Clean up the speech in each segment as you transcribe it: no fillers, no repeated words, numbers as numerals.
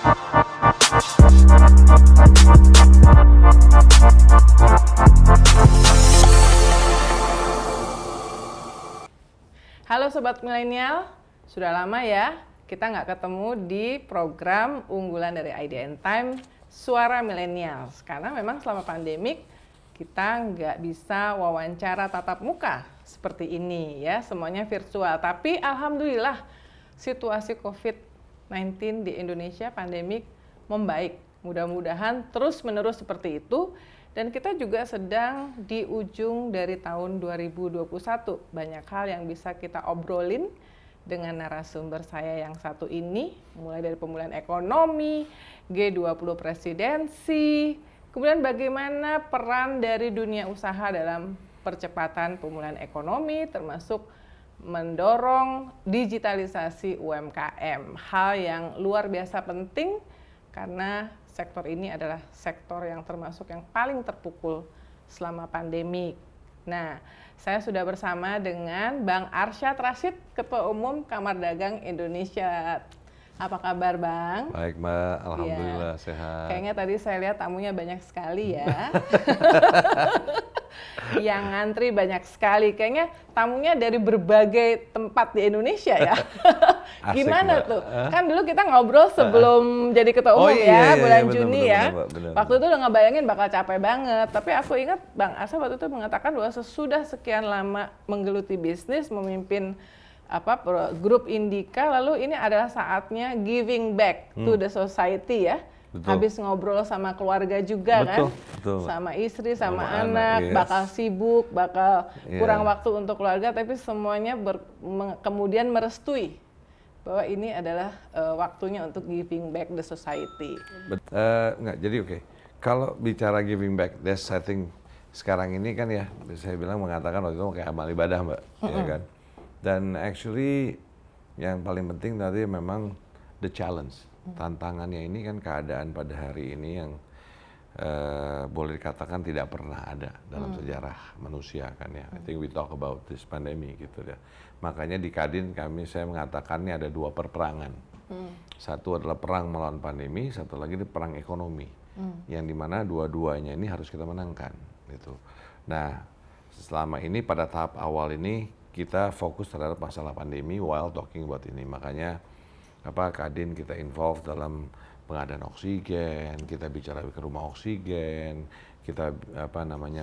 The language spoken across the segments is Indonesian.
Halo Sobat Milenial, sudah lama ya kita nggak ketemu di program unggulan dari IDN Time, Suara Milenial. Karena memang selama pandemik kita nggak bisa wawancara tatap muka seperti ini ya, semuanya virtual. Tapi alhamdulillah situasi COVID-19 di Indonesia pandemik membaik. Mudah-mudahan terus-menerus seperti itu. Dan kita juga sedang di ujung dari tahun 2021. Banyak hal yang bisa kita obrolin dengan narasumber saya yang satu ini, mulai dari pemulihan ekonomi, G20 presidensi, kemudian bagaimana peran dari dunia usaha dalam percepatan pemulihan ekonomi, termasuk mendorong digitalisasi UMKM. Hal yang luar biasa penting karena sektor ini adalah sektor yang termasuk yang paling terpukul selama pandemi. Nah, saya sudah bersama dengan Bang Arsyad Rashid, Ketua Umum Kamar Dagang Indonesia. Apa kabar, Bang? Baik, Mbak. Alhamdulillah Ya. sehat. Kayaknya tadi saya lihat tamunya banyak sekali ya. Yang ngantri banyak sekali. Kayaknya tamunya dari berbagai tempat di Indonesia ya. Asik, Gimana Mbak. tuh? Kan dulu kita ngobrol sebelum jadi ketua umum bulan bener, Juni bener, ya. bener. Waktu itu udah ngebayangin bakal capek banget. Tapi aku ingat Bang Asa waktu itu mengatakan bahwa sesudah sekian lama menggeluti bisnis, memimpin grup Indika, lalu ini adalah saatnya giving back to the society ya. Betul. Habis ngobrol sama keluarga juga Betul, kan, betul. sama istri, sama Sama anak, yes. bakal sibuk, bakal Yeah. kurang waktu untuk keluarga, tapi semuanya kemudian merestui bahwa ini adalah waktunya untuk giving back the society. Jadi oke. Kalau bicara giving back, that's I think sekarang ini kan ya, saya bilang mengatakan waktu itu kayak amal ibadah, Mbak, ya kan. Dan actually yang paling penting tadi memang the challenge. Tantangannya ini kan keadaan pada hari ini yang boleh dikatakan tidak pernah ada dalam sejarah manusia kan ya. I think we talk about this pandemic gitu ya. Makanya di Kadin saya mengatakan ini ada dua perperangan. Satu adalah perang melawan pandemi, satu lagi perang ekonomi. Yang dimana dua-duanya ini harus kita menangkan gitu. Nah, selama ini pada tahap awal ini kita fokus terhadap masalah pandemi while talking about ini. Makanya Kadin kita involve dalam pengadaan oksigen, kita bicara ke rumah oksigen, kita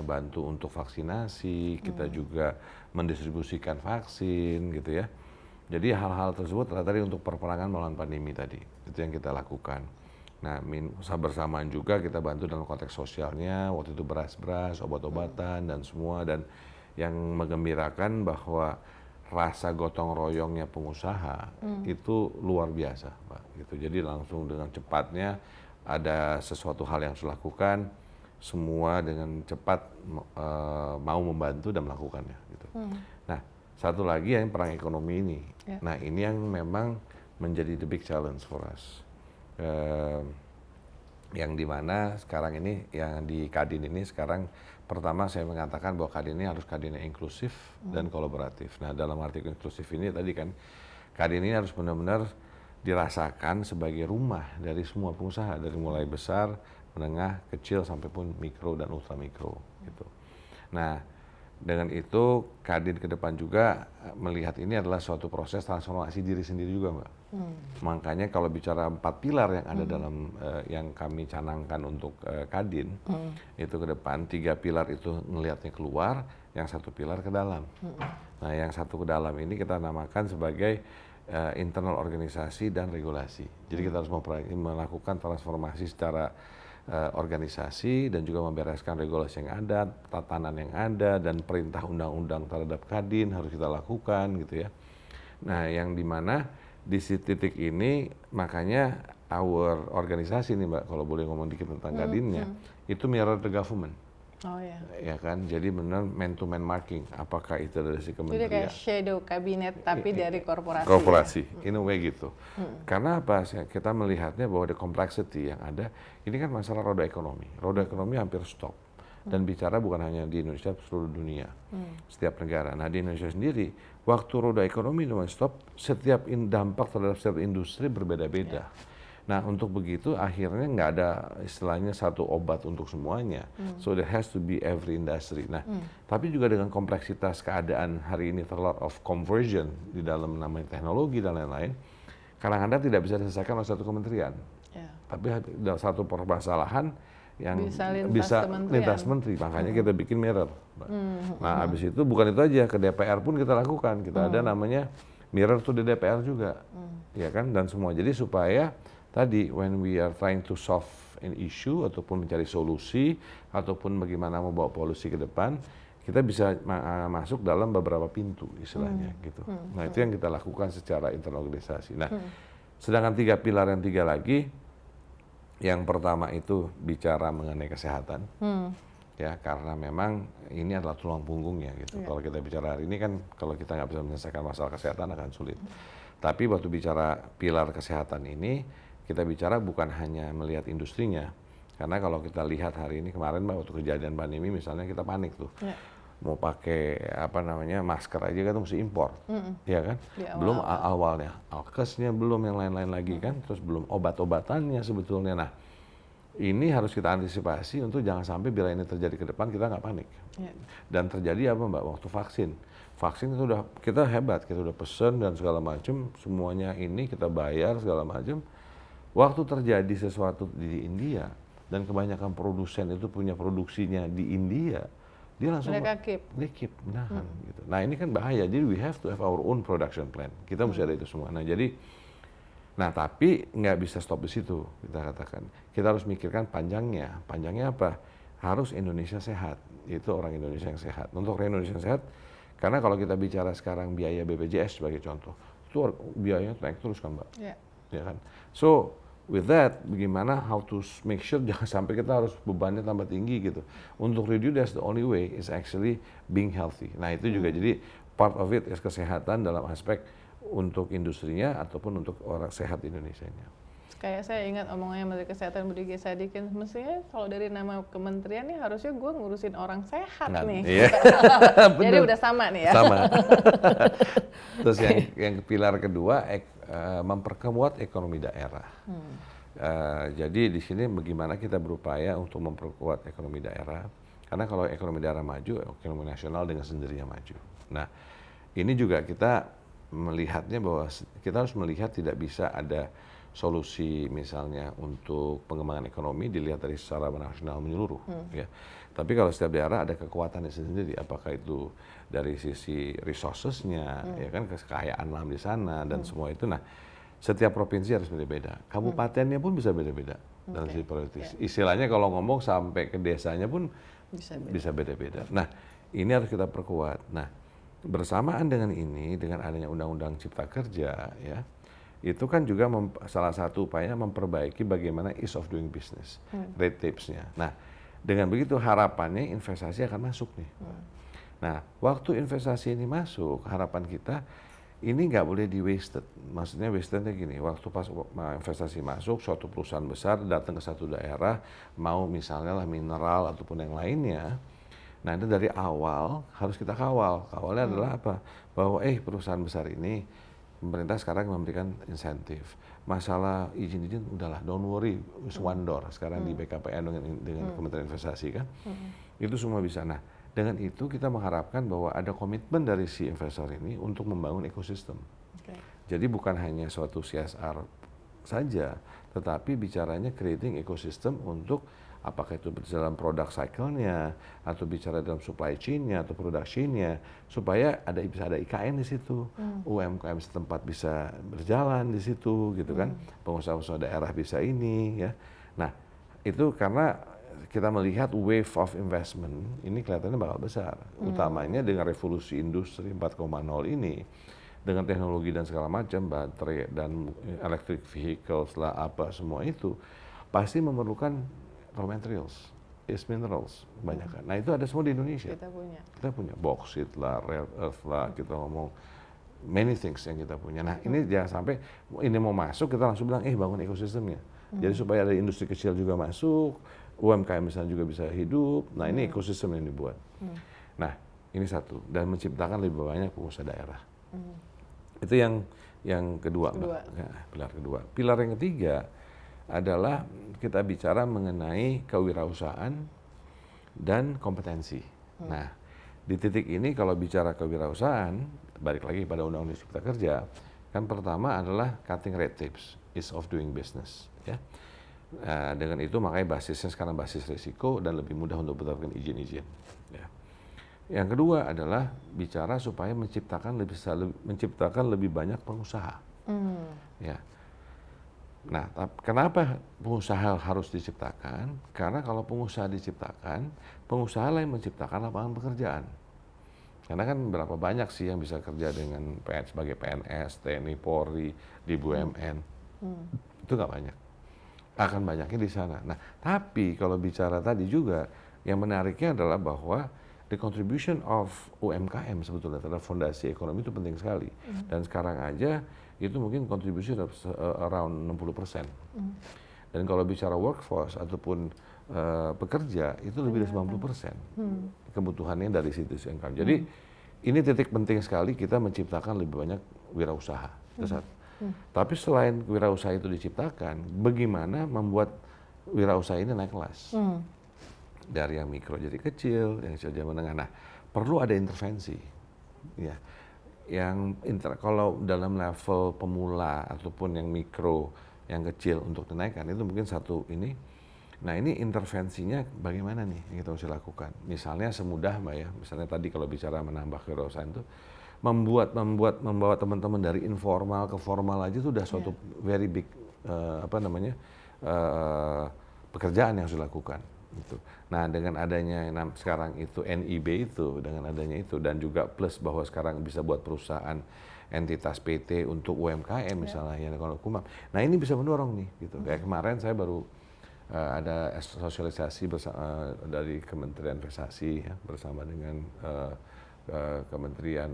bantu untuk vaksinasi, kita juga mendistribusikan vaksin gitu ya. Jadi hal-hal tersebut tadi untuk perperangan melawan pandemi tadi, itu yang kita lakukan. Nah, bersamaan juga kita bantu dalam konteks sosialnya, waktu itu beras-beras, obat-obatan dan semua, dan yang menggembirakan bahwa rasa gotong royongnya pengusaha itu luar biasa, Pak. Gitu. Jadi langsung dengan cepatnya ada sesuatu hal yang harus dilakukan, semua dengan cepat mau membantu dan melakukannya. Gitu. Nah, satu lagi yang perang ekonomi ini. Yeah. Nah, ini yang memang menjadi the big challenge for us. Yang dimana sekarang ini, yang di Kadin ini sekarang pertama saya mengatakan bahwa Kadin ini harus Kadin yang inklusif dan kolaboratif. Nah, dalam arti inklusif ini tadi kan Kadin ini harus benar-benar dirasakan sebagai rumah dari semua pengusaha, dari mulai besar, menengah, kecil sampai pun mikro dan ultra mikro gitu. Nah, dengan itu Kadin ke depan juga melihat ini adalah suatu proses transformasi diri sendiri juga, Mbak. Makanya kalau bicara 4 pilar yang ada dalam yang kami canangkan untuk Kadin, itu ke depan 3 pilar itu ngelihatnya keluar, yang 1 pilar ke dalam. Nah, yang 1 ke dalam ini kita namakan sebagai internal organisasi dan regulasi. Jadi kita harus melakukan transformasi secara organisasi dan juga membereskan regulasi yang ada, tatanan yang ada, dan perintah undang-undang terhadap Kadin harus kita lakukan gitu ya. Nah, yang dimana di titik ini makanya our organisasi nih, Mbak, kalau boleh ngomong dikit tentang Kadinnya, itu mirror the government. Oh ya. Ya kan, jadi benar man to man marking. Apakah itu dari si kementerian? Jadi kayak shadow kabinet tapi dari korporasi. Korporasi, in a way gitu. Karena apa? Kita melihatnya bahwa the complexity yang ada, ini kan masalah roda ekonomi. Roda ekonomi hampir stop. Dan bicara bukan hanya di Indonesia, seluruh dunia, setiap negara. Nah, di Indonesia sendiri, waktu roda ekonomi itu stop, setiap dampak terhadap setiap industri berbeda-beda. Nah, untuk begitu akhirnya nggak ada istilahnya satu obat untuk semuanya. So there has to be every industry. Nah, tapi juga dengan kompleksitas keadaan hari ini, a lot of conversion di dalam namanya teknologi dan lain-lain, kadang-kadang tidak bisa diselesaikan oleh satu kementerian. Ya. Tapi ada satu permasalahan yang Bisa lintas menteri, makanya kita bikin mirror. Nah, habis itu bukan itu aja, ke DPR pun kita lakukan. Kita ada namanya mirror to the DPR juga, ya kan, dan semua. Jadi supaya tadi when we are trying to solve an issue ataupun mencari solusi ataupun bagaimana membawa polusi ke depan, kita bisa masuk dalam beberapa pintu istilahnya gitu. Nah, itu yang kita lakukan secara internal organisasi. Nah, sedangkan 3 pilar yang 3 lagi, yang pertama itu bicara mengenai kesehatan. Ya, karena memang ini adalah tulang punggungnya gitu. Kalau kita bicara hari ini kan, kalau kita nggak bisa menyelesaikan masalah kesehatan akan sulit. Tapi waktu bicara pilar kesehatan ini, kita bicara bukan hanya melihat industrinya. Karena kalau kita lihat hari ini, kemarin Mbak, waktu kejadian pandemi misalnya kita panik tuh. Mau pakai masker aja kan mesti impor. Ya kan? Belum awalnya, alkesnya belum, yang lain-lain lagi kan, terus belum obat-obatannya sebetulnya. Nah, ini harus kita antisipasi untuk jangan sampai bila ini terjadi ke depan kita nggak panik. Dan terjadi apa Mbak, waktu vaksin itu udah kita hebat, kita udah pesen dan segala macam, semuanya ini kita bayar segala macam. Waktu terjadi sesuatu di India dan kebanyakan produsen itu punya produksinya di India, dia langsung keep menahan gitu. Nah, ini kan bahaya. Jadi we have to have our own production plan. Kita mesti ada itu semua. Nah, tapi nggak bisa stop di situ, kita katakan. Kita harus mikirkan panjangnya. Panjangnya apa? Harus Indonesia sehat. Itu orang Indonesia yang sehat. Untuk orang Indonesia yang sehat, karena kalau kita bicara sekarang biaya BPJS sebagai contoh, itu biayanya naik terus kan Mbak? Ya kan? So, with that, bagaimana how to make sure jangan sampai kita harus bebannya tambah tinggi gitu. Untuk reduce, that's the only way is actually being healthy. Nah, itu juga jadi part of it is kesehatan dalam aspek untuk industrinya ataupun untuk orang sehat Indonesianya. Kayak saya ingat omongannya Menteri Kesehatan Budi G. Sadikin, mestinya kalau dari nama kementerian nih harusnya gue ngurusin orang sehat nih. Iya. Jadi udah sama nih ya. Sama. Terus yang pilar kedua, memperkuat ekonomi daerah. Jadi di sini bagaimana kita berupaya untuk memperkuat ekonomi daerah. Karena kalau ekonomi daerah maju, ekonomi nasional dengan sendirinya maju. Nah, ini juga kita melihatnya bahwa kita harus melihat tidak bisa ada solusi misalnya untuk pengembangan ekonomi dilihat dari secara nasional menyeluruh. Ya. Tapi kalau setiap daerah ada kekuatannya sendiri, apakah itu dari sisi resources-nya, ya kan, kekayaan alam di sana dan semua itu. Nah, setiap provinsi harus beda-beda. Kabupatennya pun bisa beda-beda dalam sisi prioritas. Istilahnya kalau ngomong sampai ke desanya pun bisa beda-beda. Nah, ini harus kita perkuat. Nah, bersamaan dengan ini, dengan adanya Undang-Undang Cipta Kerja, ya, itu kan juga salah satu upaya memperbaiki bagaimana ease of doing business, red tapes-nya. Nah, dengan begitu harapannya investasi akan masuk nih. Nah, waktu investasi ini masuk, harapan kita ini nggak boleh di wasted. Maksudnya wastednya gini, waktu pas investasi masuk, suatu perusahaan besar datang ke satu daerah, mau misalnya lah mineral ataupun yang lainnya. Nah, itu dari awal harus kita kawal. Kawalnya adalah apa? Bahwa perusahaan besar ini, pemerintah sekarang memberikan insentif. Masalah izin-izin, udahlah, don't worry, it's one door. Sekarang di BKPN dengan Kementerian Investasi kan, itu semua bisa. Nah, dengan itu kita mengharapkan bahwa ada komitmen dari si investor ini untuk membangun ekosistem. Jadi bukan hanya suatu CSR saja, tetapi bicaranya creating ekosistem untuk apakah itu dalam product cycle-nya, atau bicara dalam supply chain-nya, atau production-nya, supaya bisa ada IKN di situ, UMKM setempat bisa berjalan di situ, gitu kan, pengusaha-pengusaha daerah bisa ini, ya. Nah, itu karena kita melihat wave of investment ini kelihatannya bakal besar, utamanya dengan revolusi industri 4.0 ini, dengan teknologi dan segala macam, baterai dan electric vehicles lah, apa semua itu pasti memerlukan raw materials, minerals kebanyakan. Nah, itu ada semua di Indonesia. Kita punya bauxite lah, rare earth lah, kita ngomong many things yang kita punya. Nah, ini jangan sampai ini mau masuk kita langsung bilang bangun ekosistemnya. Jadi supaya ada industri kecil juga masuk, UMKM misalnya juga bisa hidup. Nah, ini ekosistem yang dibuat. Nah, ini satu, dan menciptakan lebih banyak pengusaha daerah. Itu yang kedua, Mbak. Ya, pilar kedua. Pilar yang ketiga, adalah kita bicara mengenai kewirausahaan dan kompetensi. Nah, di titik ini kalau bicara kewirausahaan, balik lagi pada Undang-Undang Cipta Kerja, kan pertama adalah cutting red tapes, ease of doing business. Ya. Dengan itu makanya basisnya sekarang basis risiko dan lebih mudah untuk mendapatkan izin-izin. Ya. Yang kedua adalah bicara supaya menciptakan lebih banyak pengusaha. Ya. Nah, kenapa pengusaha harus diciptakan? Karena kalau pengusaha diciptakan, pengusaha lain menciptakan lapangan pekerjaan. Karena kan berapa banyak sih yang bisa kerja dengan sebagai PNS, TNI, Polri, di BUMN. Itu nggak banyak. Akan banyaknya di sana. Nah, tapi kalau bicara tadi juga, yang menariknya adalah bahwa the contribution of UMKM sebetulnya terhadap fondasi ekonomi itu penting sekali. Dan sekarang aja itu mungkin kontribusi around 60%. Dan kalau bicara workforce ataupun pekerja itu lebih dari 90% kebutuhannya dari situ income. Jadi ini titik penting sekali kita menciptakan lebih banyak wirausaha. Tapi selain wirausaha itu diciptakan, bagaimana membuat wirausaha ini naik kelas? Dari yang mikro jadi kecil, yang kecil jadi menengah. Nah, perlu ada intervensi. Ya. Kalau dalam level pemula ataupun yang mikro, yang kecil untuk dinaikkan itu mungkin satu ini. Nah, ini intervensinya bagaimana nih yang kita mesti lakukan? Misalnya semudah Mbak ya, misalnya tadi kalau bicara menambah kewirausahaan itu membawa teman-teman dari informal ke formal aja itu udah suatu very big pekerjaan yang harus dilakukan. Gitu. Nah, dengan adanya sekarang itu NIB itu, dengan adanya itu dan juga plus bahwa sekarang bisa buat perusahaan entitas PT untuk UMKM misalnya yang kalau hukum. Nah, ini bisa mendorong nih gitu. Kayak kemarin saya baru ada sosialisasi dari Kementerian Investasi ya, bersama dengan Kementerian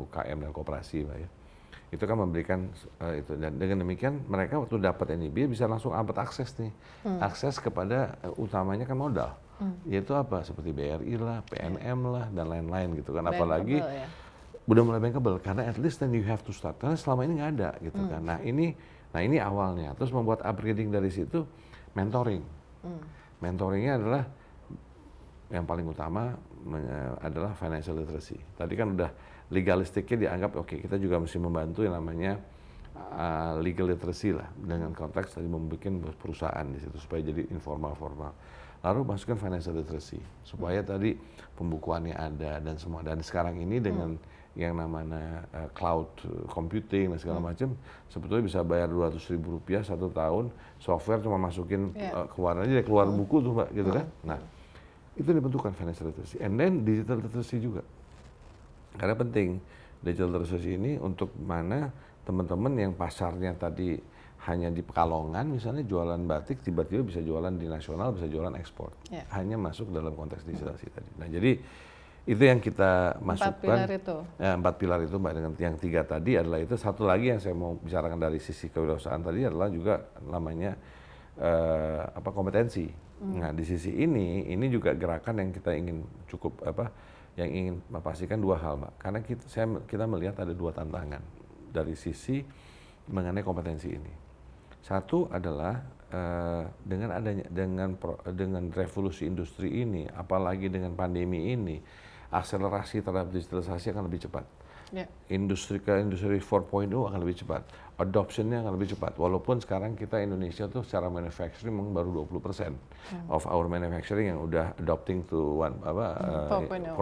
UKM dan Koperasi Mbak ya. Itu kan memberikan itu, dan dengan demikian mereka waktu dapat NIB bisa langsung dapat akses nih, akses kepada utamanya kan modal, yaitu apa seperti BRI lah, PNM lah dan lain-lain gitu kan, apalagi udah mulai bankable karena at least then you have to start karena selama ini nggak ada gitu kan. Nah ini awalnya, terus membuat upgrading dari situ mentoring, mentoringnya adalah yang paling utama adalah financial literacy. Tadi kan udah legalistiknya dianggap oke, kita juga mesti membantu yang namanya legal literacy lah dengan konteks tadi membuat perusahaan di situ supaya jadi informal formal. Lalu masukkan financial literacy supaya tadi pembukuannya ada dan semua. Dan sekarang ini dengan yang namanya cloud computing dan segala macam, sebetulnya bisa bayar Rp200.000 1 tahun, software cuma masukin keluar aja, keluar buku tuh Mbak gitu kan. Nah, itu dibentukkan financial literacy, and then digital literacy juga. Karena penting digital literacy ini untuk mana teman-teman yang pasarnya tadi hanya di Pekalongan misalnya jualan batik, tiba-tiba bisa jualan di nasional, bisa jualan ekspor. Hanya masuk dalam konteks digitalisasi tadi. Nah, jadi itu yang kita masukkan. 4 pilar itu. Ya, 4 pilar itu Mbak, dengan yang 3 tadi adalah itu. Satu lagi yang saya mau bicarakan dari sisi kewirausahaan tadi adalah juga namanya kompetensi. Nah, di sisi ini juga gerakan yang kita ingin yang ingin memastikan 2 hal, Mbak. Karena kita melihat ada 2 tantangan dari sisi mengenai kompetensi ini. Satu adalah dengan revolusi industri ini, apalagi dengan pandemi ini, akselerasi terhadap digitalisasi akan lebih cepat. Industri 4.0 akan lebih cepat, adoptionnya akan lebih cepat. Walaupun sekarang kita Indonesia tuh secara manufacturing baru 20% of our manufacturing yang udah adopting to 4.0.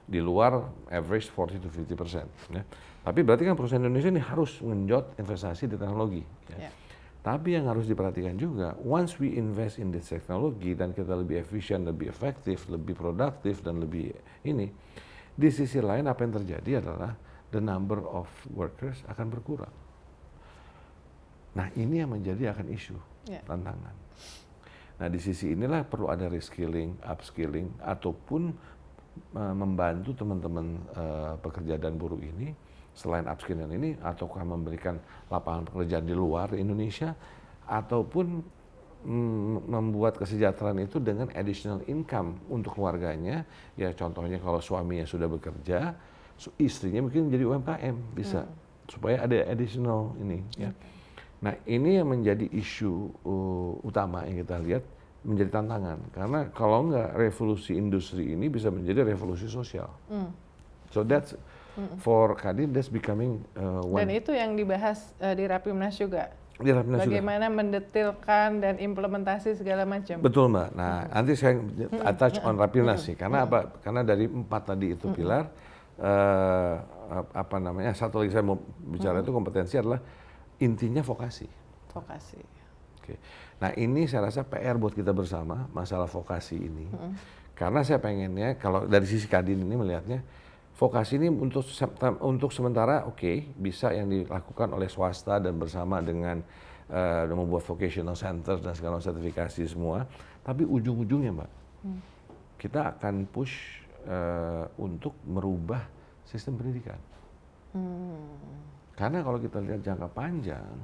Di luar average 40-50%. Ya. Tapi berarti kan perusahaan Indonesia ini harus mengenjot investasi di teknologi. Ya. Tapi yang harus diperhatikan juga, once we invest in this teknologi dan kita lebih efisien, lebih efektif, lebih produktif dan lebih ini. Di sisi lain apa yang terjadi adalah the number of workers akan berkurang. Nah ini yang menjadi akan isu, tantangan. Nah di sisi inilah perlu ada reskilling, upskilling, ataupun membantu teman-teman pekerja dan buruh ini, selain upskilling ini, ataukah memberikan lapangan pekerjaan di luar Indonesia, ataupun membuat kesejahteraan itu dengan additional income untuk keluarganya. Ya contohnya kalau suaminya sudah bekerja, istrinya mungkin jadi UMKM bisa supaya ada additional ini. Ya. Nah, ini yang menjadi isu utama yang kita lihat menjadi tantangan. Karena kalau nggak revolusi industri ini bisa menjadi revolusi sosial. So that's for Kadin that's becoming Dan itu yang dibahas di Rapimnas juga. di Rapimnas juga. Bagaimana mendetilkan dan implementasi segala macam. Betul Mbak. Nah, nanti saya touch on Rapimnas sih. Karena apa? Karena dari 4 tadi itu pilar, apa namanya? Satu lagi saya mau bicara itu kompetensi adalah intinya vokasi. Vokasi. Oke. Nah, ini saya rasa PR buat kita bersama masalah vokasi ini. Karena saya pengennya kalau dari sisi Kadin ini melihatnya vokasi ini untuk sementara bisa yang dilakukan oleh swasta dan bersama dengan membuat vocational center dan segala sertifikasi semua. Tapi ujung-ujungnya Mbak, kita akan push untuk merubah sistem pendidikan. Karena kalau kita lihat jangka panjang,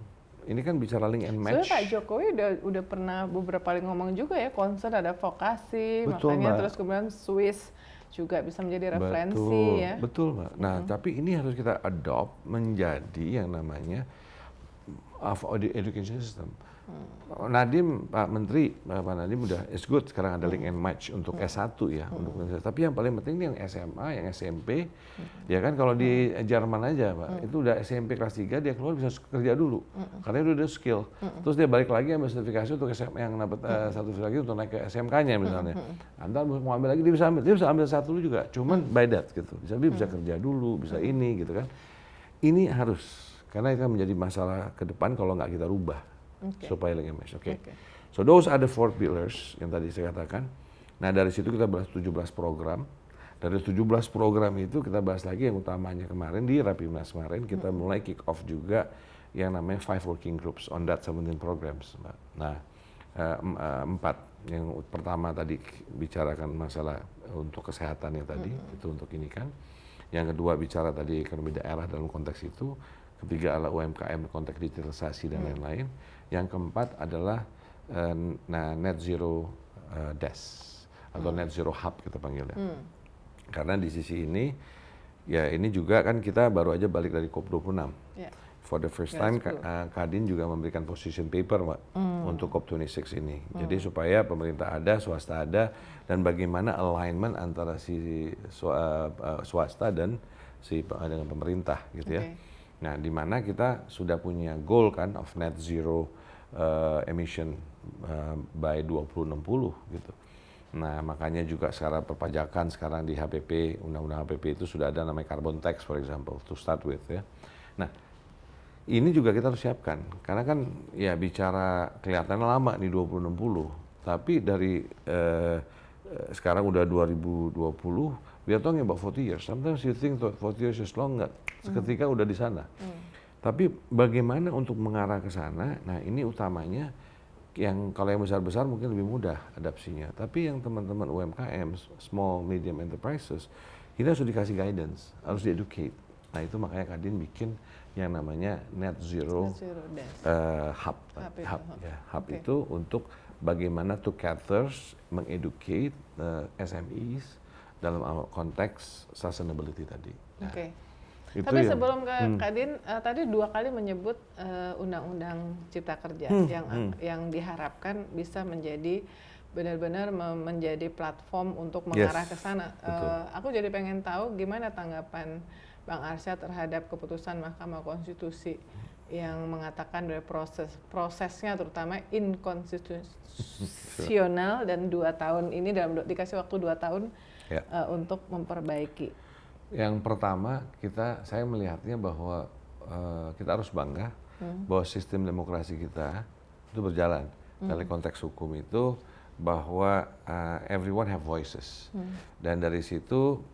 ini kan bicara link and match. Sebenarnya Pak Jokowi udah pernah beberapa kali ngomong juga ya, concern ada vokasi, Betul, makanya Mbak. Terus kemudian Swiss juga bisa menjadi referensi ya. Betul Mbak. Nah, tapi ini harus kita adopt menjadi yang namanya education system. Nadiem, Pak Menteri, Pak Nadiem udah is good sekarang ada link and match untuk S1 ya. Tapi yang paling penting ini yang SMA, yang SMP. Ya kan kalau di Jerman aja Pak, itu udah SMP kelas 3 dia keluar bisa kerja dulu. Karena itu udah skill. Terus dia balik lagi ambil sertifikasi untuk SMA yang dapat sertifikasi lagi untuk naik ke SMK-nya misalnya. Antar mau ambil lagi dia bisa ambil S1 dulu juga. Cuman by that gitu. Bisa kerja dulu, bisa ini gitu kan. Ini harus karena itu menjadi masalah ke depan kalau nggak kita rubah supaya link and match. So those are the 4 pillars yang tadi saya katakan. Nah dari situ kita bahas 17 program. Dari 17 program itu kita bahas lagi yang utamanya kemarin di Rapimnas kemarin kita mulai kick off juga yang namanya 5 working groups on that 17 programs. Nah 4 yang pertama tadi bicarakan masalah untuk kesehatan yang tadi itu untuk ini kan. Yang kedua bicara tadi ekonomi daerah dalam konteks itu. Ketiga adalah UMKM konteks digitalisasi dan lain-lain. Yang keempat adalah net zero desk atau net zero hub kita panggilnya. Karena di sisi ini ya ini juga kan kita baru aja balik dari COP26. For the first time Kadin juga memberikan position paper Mbak untuk COP26 ini. Jadi supaya pemerintah ada, swasta ada dan bagaimana alignment antara si swasta dan dengan pemerintah gitu ya. Nah, di mana kita sudah punya goal kan of net zero emission by 2060 gitu. Nah, makanya juga secara perpajakan sekarang di HPP, undang-undang HPP itu sudah ada namanya carbon tax for example to start with ya. Nah, ini juga kita harus siapkan karena kan ya bicara kelihatannya lama nih 2060, tapi dari sekarang udah 2020. We are talking about 40 years. Sometimes you think 40 years is long, nggak. Seketika udah di sana. Tapi bagaimana untuk mengarah ke sana? Nah ini utamanya yang kalau yang besar-besar mungkin lebih mudah adapsinya. Tapi yang teman-teman UMKM, small medium enterprises, kita harus dikasih guidance, harus di-educate. Nah itu makanya Kadin bikin yang namanya net zero hub. Hub itu untuk bagaimana to cathers, mengeducate SMEs dalam konteks sustainability tadi. Nah, tapi sebelum ke Kadin, tadi 2 kali menyebut Undang-Undang Cipta Kerja yang diharapkan bisa menjadi benar-benar menjadi platform untuk mengarah ke sana. Aku jadi pengen tahu gimana tanggapan Bang Arsyad terhadap keputusan Mahkamah Konstitusi yang mengatakan dari prosesnya terutama inkonstitusional dan 2 tahun ini dikasih waktu 2 tahun untuk memperbaiki. Yang pertama saya melihatnya bahwa kita harus bangga bahwa sistem demokrasi kita itu berjalan dalam konteks hukum itu bahwa everyone have voices dan dari situ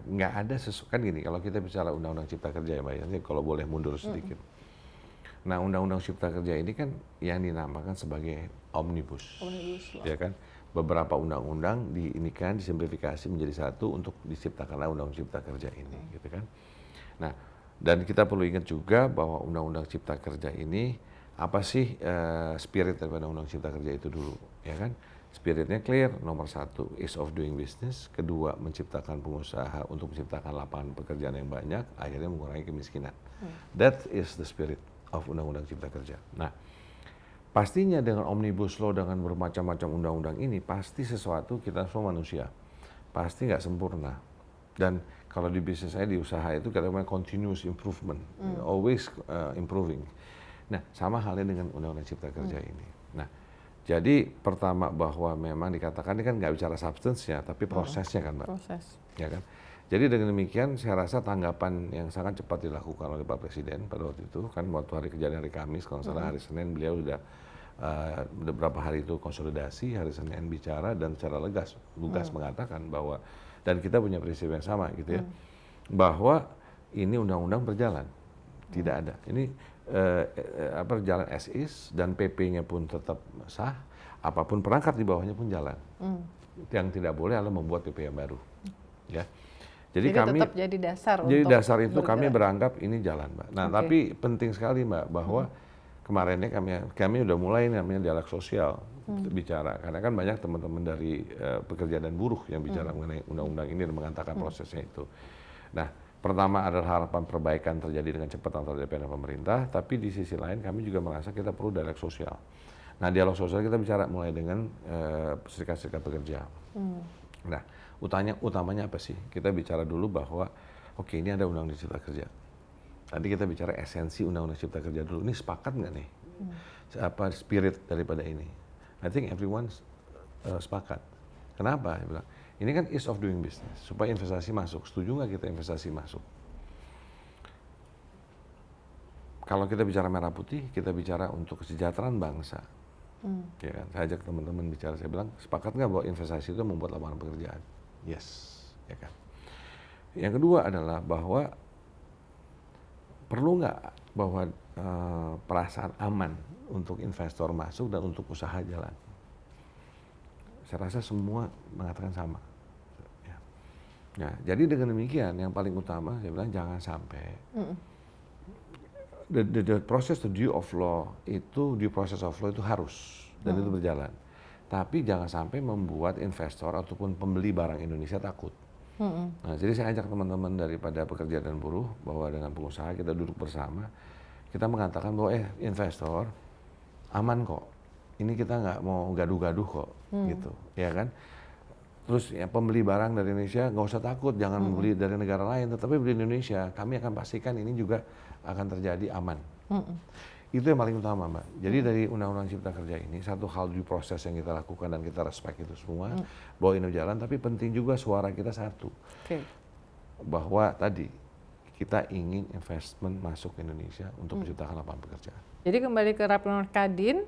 nggak ada kan gini kalau kita bicara Undang-Undang Cipta Kerja ya Mbak ya, kalau boleh mundur sedikit. Nah Undang-Undang Cipta Kerja ini kan yang dinamakan sebagai omnibus ya kan. Beberapa undang-undang disimplifikasi menjadi satu untuk diciptakanlah Undang-Undang Cipta Kerja ini, gitu kan. Nah, dan kita perlu ingat juga bahwa Undang-Undang Cipta Kerja ini apa sih spirit daripada Undang-Undang Cipta Kerja itu dulu, ya kan? Spiritnya clear, nomor 1 ease of doing business, kedua menciptakan pengusaha untuk menciptakan lapangan pekerjaan yang banyak, akhirnya mengurangi kemiskinan. That is the spirit of Undang-Undang Cipta Kerja. Nah, pastinya dengan Omnibus Law, dengan bermacam-macam undang-undang ini, pasti sesuatu kita semua manusia, pasti nggak sempurna. Dan kalau di bisnis saya, di usaha itu kita namanya continuous improvement, always improving. Nah, sama halnya dengan Undang-Undang Cipta Kerja ini. Nah, jadi pertama bahwa memang dikatakan ini kan nggak bicara substance-nya, tapi prosesnya kan, Mbak. Proses. Ya kan? Jadi dengan demikian saya rasa tanggapan yang sangat cepat dilakukan oleh Pak Presiden pada waktu itu, kan waktu hari kejadian hari Kamis, kalau nggak salah hari Senin beliau udah beberapa hari itu konsolidasi, hari Senin bicara dan secara lugas mengatakan bahwa, dan kita punya prinsip yang sama gitu ya, bahwa ini undang-undang berjalan, tidak ada. Ini jalan as is dan PP-nya pun tetap sah, apapun perangkat di bawahnya pun jalan. Yang tidak boleh adalah membuat PP yang baru. Ya. Jadi kami tetap jadi dasar jadi untuk dasar itu bergerak. kami beranggap ini jalan, Mbak. Nah, tapi penting sekali, Mbak, bahwa kemarinnya kami udah mulai namanya dialog sosial bicara, karena kan banyak teman-teman dari pekerja dan buruh yang bicara mengenai undang-undang ini dan mengatakan prosesnya itu. Nah, pertama adalah harapan perbaikan terjadi dengan cepat antara DPR dan pemerintah, tapi di sisi lain kami juga merasa kita perlu dialog sosial. Nah, dialog sosial kita bicara mulai dengan serikat-serikat pekerja. Nah, utamanya apa sih? Kita bicara dulu bahwa oke, ini ada Undang-Undang Cipta Kerja. Nanti kita bicara esensi Undang-Undang Cipta Kerja dulu. Ini sepakat nggak nih? Apa spirit daripada ini? I think everyone sepakat. Kenapa? Dia bilang, ini kan ease of doing business, supaya investasi masuk. Setuju nggak kita investasi masuk? Kalau kita bicara merah putih, kita bicara untuk kesejahteraan bangsa. Ya kan? Saya ajak teman-teman bicara, saya bilang, sepakat nggak bahwa investasi itu membuat lapangan pekerjaan? Yes, ya kan. Yang kedua adalah bahwa perlu nggak bahwa perasaan aman untuk investor masuk dan untuk usaha jalan? Saya rasa semua mengatakan sama. Ya. Nah, jadi dengan demikian yang paling utama saya bilang jangan sampai the process to due process of law itu harus dan itu berjalan. Tapi jangan sampai membuat investor ataupun pembeli barang Indonesia takut. Nah, jadi saya ajak teman-teman daripada pekerja dan buruh bahwa dengan pengusaha kita duduk bersama, kita mengatakan bahwa investor aman kok. Ini kita nggak mau gaduh-gaduh kok, gitu, ya kan? Terus ya, pembeli barang dari Indonesia nggak usah takut, jangan membeli dari negara lain, tetapi beli di Indonesia. Kami akan pastikan ini juga akan terjadi aman. Itu yang paling utama, Mbak. Jadi dari Undang-Undang Cipta Kerja ini, satu hal di proses yang kita lakukan dan kita respect itu semua, bahwa ini jalan, tapi penting juga suara kita satu. Bahwa tadi, kita ingin investment masuk ke Indonesia untuk menciptakan lapangan pekerjaan. Jadi kembali ke Rapor Kadin,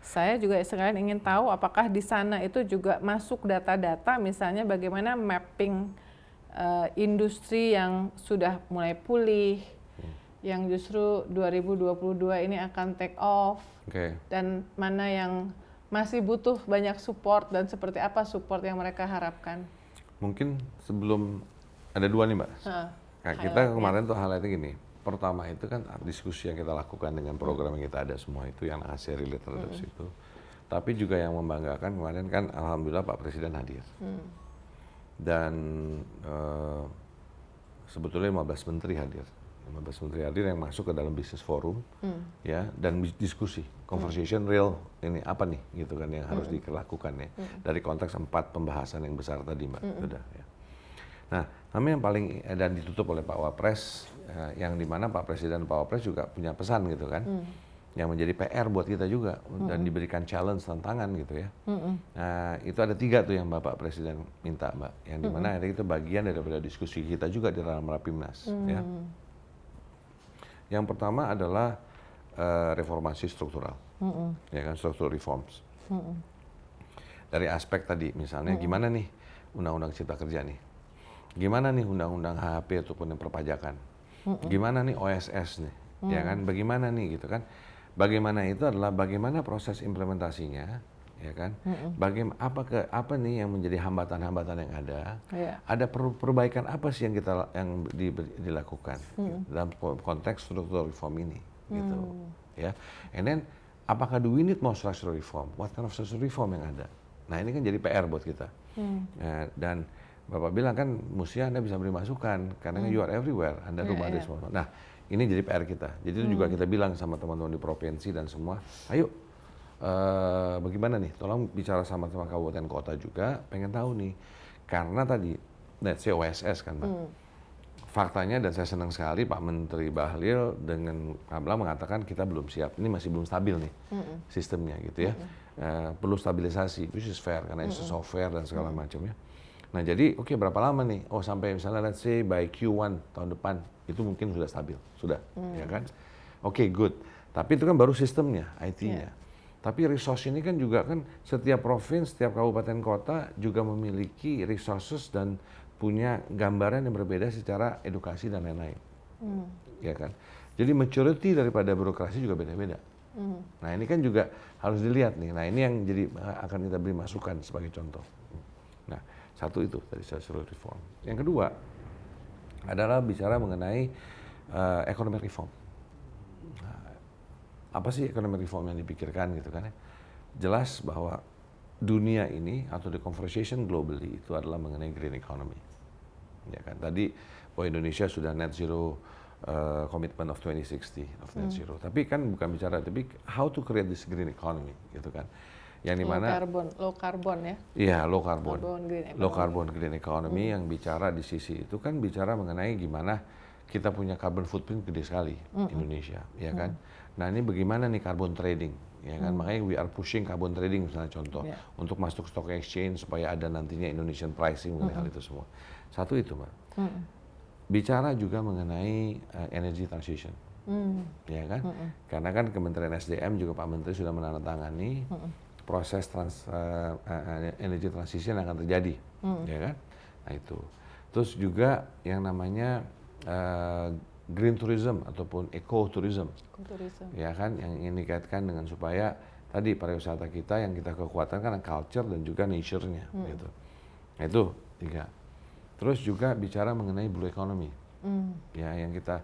saya juga sekalian ingin tahu apakah di sana itu juga masuk data-data, misalnya bagaimana mapping industri yang sudah mulai pulih, yang justru 2022 ini akan take off, dan mana yang masih butuh banyak support dan seperti apa support yang mereka harapkan. Mungkin sebelum ada dua nih, Mbak. Nah, kita kemarin tuh highlightnya gini. Pertama itu kan diskusi yang kita lakukan dengan program yang kita ada semua itu yang ASEA relate terhadap situ. Tapi juga yang membanggakan kemarin kan alhamdulillah Pak Presiden hadir. Dan sebetulnya 15 menteri hadir. 15 menteri hadir yang masuk ke dalam business forum, ya, dan diskusi, conversation real, ini apa nih, gitu kan, yang harus dilakukan ya, dari konteks 4 pembahasan yang besar tadi, Mbak, sudah ya. Nah, kami yang paling, dan ditutup oleh Pak Wapres, yang dimana Pak Presiden dan Pak Wapres juga punya pesan gitu kan, yang menjadi PR buat kita juga, dan diberikan challenge, tantangan gitu ya. Nah, itu ada 3 tuh yang Bapak Presiden minta, Mbak, yang dimana akhirnya itu bagian daripada diskusi kita juga di dalam Rapimnas, ya. Yang pertama adalah reformasi struktural, ya kan, structural reforms. Dari aspek tadi, misalnya gimana nih Undang-Undang Cipta Kerja nih, gimana nih Undang-Undang HHP ataupun yang perpajakan, gimana nih OSS nih, ya kan, bagaimana nih gitu kan. Bagaimana itu adalah bagaimana proses implementasinya, ya kan, apa nih yang menjadi hambatan-hambatan yang ada perbaikan apa sih yang dilakukan gitu, dalam konteks structural reform ini, gitu, ya. And then apakah do we need more structural reform? What kind of structural reform yang ada? Nah, ini kan jadi PR buat kita. Dan Bapak bilang kan, mestinya Anda bisa beri masukan karena you are everywhere, Anda rumah ada semua. Nah, ini jadi PR kita. Jadi itu juga kita bilang sama teman-teman di provinsi dan semua, ayo bagaimana nih, tolong bicara sama kabupaten kota juga, pengen tahu nih. Karena tadi, let's say OSS kan Mbak, faktanya dan saya senang sekali Pak Menteri Bahlil dengan Kamla mengatakan kita belum siap, ini masih belum stabil nih sistemnya gitu ya. Perlu stabilisasi, which is fair karena itu software dan segala macamnya. Nah jadi oke, berapa lama nih? Oh sampai misalnya let's say by Q1 tahun depan itu mungkin sudah stabil, sudah ya kan? Oke, good. Tapi itu kan baru sistemnya, IT-nya. Tapi resource ini kan juga kan setiap provinsi, setiap kabupaten kota juga memiliki resources dan punya gambaran yang berbeda secara edukasi dan lain-lain, ya kan? Jadi maturity daripada birokrasi juga beda-beda. Nah ini kan juga harus dilihat nih. Nah ini yang jadi akan kita beri masukan sebagai contoh. Nah satu itu dari social reform. Yang kedua adalah bicara mengenai economic reform. Nah, apa sih economic reform yang dipikirkan gitu kan ya? Jelas bahwa dunia ini atau the conversation globally itu adalah mengenai green economy. Ya kan? Tadi bahwa Indonesia sudah net zero commitment of 2060 of net zero. Tapi kan bukan bicara tapi how to create this green economy gitu kan. Yang dimana low carbon ya? Iya, low carbon green economy yang bicara di sisi itu kan bicara mengenai gimana kita punya carbon footprint gede sekali Indonesia, ya kan? Nah ini bagaimana nih carbon trading, ya kan? Makanya we are pushing carbon trading misalnya contoh untuk masuk stock exchange supaya ada nantinya Indonesian pricing mengenai hal itu semua. Satu itu, Mbak. Bicara juga mengenai energy transition, ya kan? Karena kan Kementerian SDM juga Pak Menteri sudah menandatangani proses energy transition yang akan terjadi, ya kan? Nah itu. Terus juga yang namanya green tourism ataupun eco-tourism, ya kan? Yang ini dikaitkan dengan supaya tadi pariwisata kita yang kita kekuatan kan culture dan juga nature-nya, gitu. Nah itu 3. Terus juga bicara mengenai blue economy, ya yang kita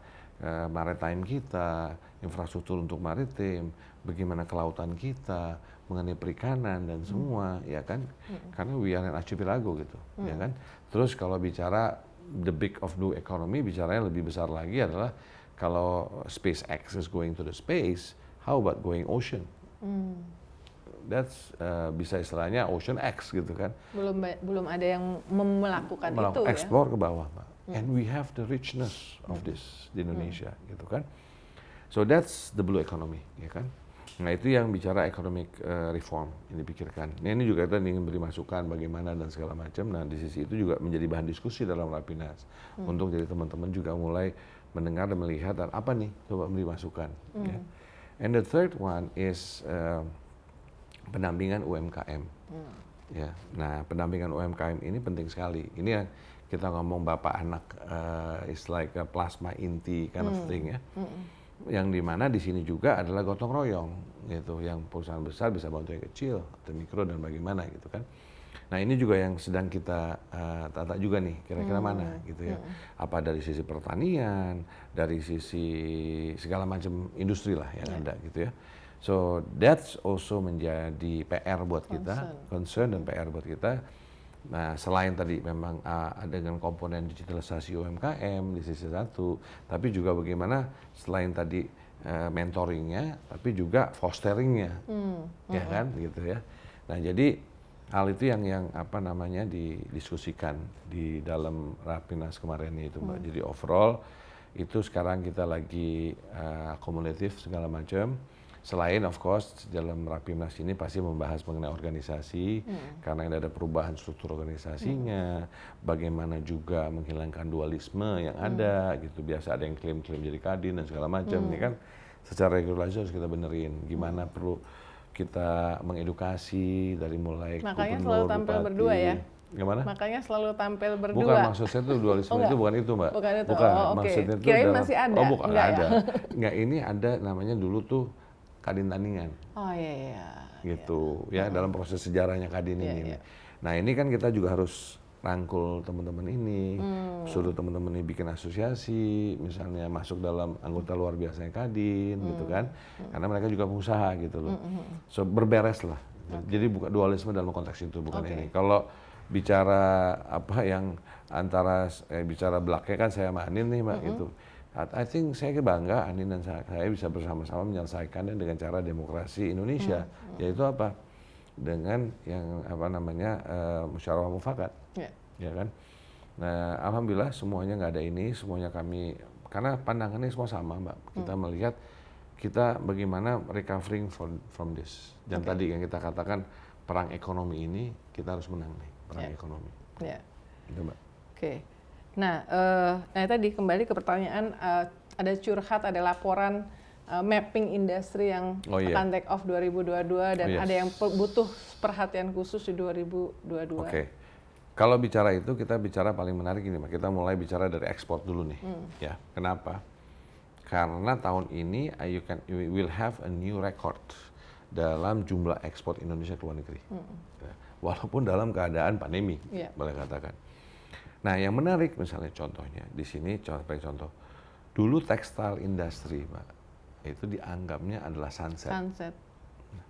maritime kita, infrastruktur untuk maritim, bagaimana kelautan kita, mengenai perikanan dan semua, ya kan? Karena we are an archipelago gitu, ya kan? Terus kalau bicara the big of blue economy, bicaranya lebih besar lagi adalah kalau SpaceX is going to the space, how about going ocean? That's bisa istilahnya Ocean X gitu kan? Belum ada yang melakukan itu ya? Explore ke bawah, Pak. And we have the richness of this di Indonesia, gitu kan? So that's the blue economy, ya kan? Nah itu yang bicara economic reform yang dipikirkan. Nah ini juga kita ingin beri masukan bagaimana dan segala macam. Nah di sisi itu juga menjadi bahan diskusi dalam Rapimnas untuk jadi teman-teman juga mulai mendengar dan melihat dan apa nih coba beri masukan. Ya. And the third one is pendampingan UMKM. Ya, nah pendampingan UMKM ini penting sekali. Ini yang kita ngomong bapak anak, is like a plasma inti kind of thing ya. Yang dimana di sini juga adalah gotong royong gitu, yang perusahaan besar bisa bantu yang kecil atau mikro dan bagaimana gitu kan. Nah ini juga yang sedang kita tata juga nih kira-kira mana gitu ya. Apa dari sisi pertanian, dari sisi segala macam industri lah yang ada gitu ya. So that's also menjadi PR buat kita, concern dan PR buat kita. Nah selain tadi memang dengan komponen digitalisasi UMKM di sisi satu, tapi juga bagaimana selain tadi mentoringnya, tapi juga fosteringnya, ya kan gitu ya. Nah jadi hal itu yang apa namanya didiskusikan di dalam Rapimnas kemarin itu Mbak. Jadi overall itu sekarang kita lagi akumulatif segala macam. Selain of course dalam Rapimnas ini pasti membahas mengenai organisasi, karena ada perubahan struktur organisasinya, bagaimana juga menghilangkan dualisme yang ada gitu. Biasa ada yang klaim-klaim jadi kadin dan segala macam. Ini kan secara regulasi harus kita benerin. Gimana perlu kita mengedukasi dari mulai makanya gubernur, selalu tampil bupati. berdua ya? Gimana? Makanya selalu tampil berdua. Bukan, maksud saya itu dualisme itu bukan itu Mbak. Bukan itu, Maksudnya itu kirain masih ada. Oh bukan, enggak ada. Ya? Enggak, ini ada namanya dulu tuh Kadin Tandingan. Oh iya. Gitu ya, dalam proses sejarahnya Kadin ini. Nah ini kan kita juga harus rangkul teman-teman ini, suruh teman-teman ini bikin asosiasi, misalnya masuk dalam anggota luar biasanya Kadin, gitu kan, karena mereka juga pengusaha gitu loh. So berberes lah. Jadi bukan dualisme dalam konteks itu, bukan ini. Kalau bicara apa yang antara bicara belaknya kan saya sama Anin nih Mbak gitu. I think saya bangga Anin dan saya bisa bersama-sama menyelesaikannya dengan cara demokrasi Indonesia, yaitu apa? Dengan yang apa namanya musyawarah mufakat, ya kan? Nah, alhamdulillah semuanya nggak ada ini, semuanya kami karena pandangannya semua sama, Mbak. Kita melihat kita bagaimana recovering from this. Dan tadi yang kita katakan perang ekonomi ini kita harus menang nih, perang ekonomi. Gitu, Mbak. Oke. Nah, tadi kembali ke pertanyaan, ada curhat, ada laporan mapping industri yang akan take off 2022 dan ada yang butuh perhatian khusus di 2022. Oke. Kalau bicara itu kita bicara paling menarik ini, Mbak. Kita mulai bicara dari ekspor dulu nih. Ya, kenapa? Karena tahun ini we will have a new record dalam jumlah ekspor Indonesia ke luar negeri. Walaupun dalam keadaan pandemi, boleh katakan. Nah, yang menarik misalnya contohnya di sini contoh dulu tekstil industri, Pak, itu dianggapnya adalah sunset. Nah,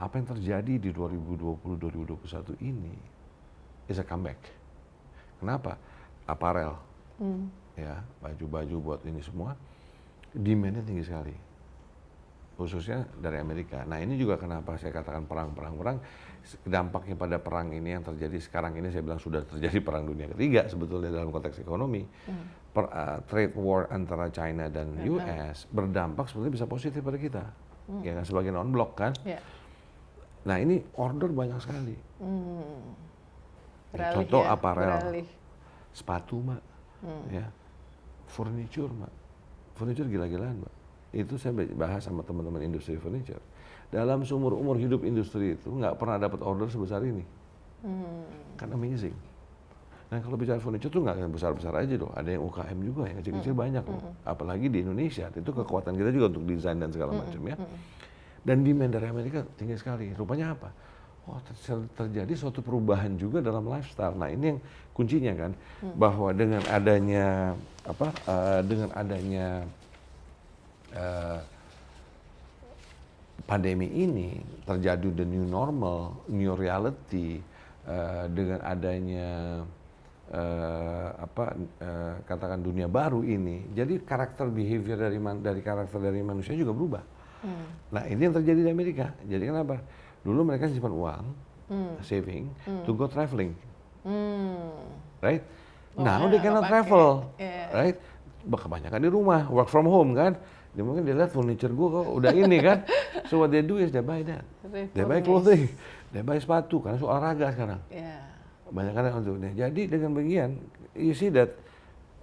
apa yang terjadi di 2020-2021 ini is a comeback. Kenapa? Aparel, ya baju-baju buat ini semua demand-nya tinggi sekali, khususnya dari Amerika. Nah, ini juga kenapa saya katakan perang. Dampaknya pada perang ini yang terjadi sekarang ini saya bilang sudah terjadi perang dunia ketiga sebetulnya dalam konteks ekonomi. Trade war antara China dan US berdampak sebetulnya bisa positif pada kita, ya kan, sebagai non-blok kan. Nah, ini order banyak sekali. Contoh aparel, sepatu, Mbak, ya, furniture, Mbak, furniture gila-gilaan, Mbak. Itu saya bahas sama teman-teman industri furniture. Dalam seumur umur hidup industri itu nggak pernah dapat order sebesar ini, kan amazing. Nah, kalau bicara furniture tuh nggak yang besar-besar aja loh, ada yang UKM juga, yang kecil-kecil banyak loh. Apalagi di Indonesia, itu kekuatan kita juga untuk desain dan segala macam ya. Dan demand dari Amerika tinggi sekali. Rupanya apa? Terjadi suatu perubahan juga dalam lifestyle. Nah, ini yang kuncinya kan, bahwa dengan adanya pandemi ini terjadi the new normal, new reality, dengan adanya katakan dunia baru ini, jadi karakter behavior dari karakter dari manusia juga berubah. Nah, ini yang terjadi di Amerika. Jadi kenapa? Dulu mereka simpan uang, saving, to go traveling, right? Now they cannot travel, right? Kebanyakan di rumah, work from home kan. Dia mungkin dia lihat furniture gue kok udah ini kan. So what they do is they buy that, they buy clothing, they buy sepatu karena soal olahraga sekarang. Kebanyakan untuk ini. Jadi dengan bagian, you see that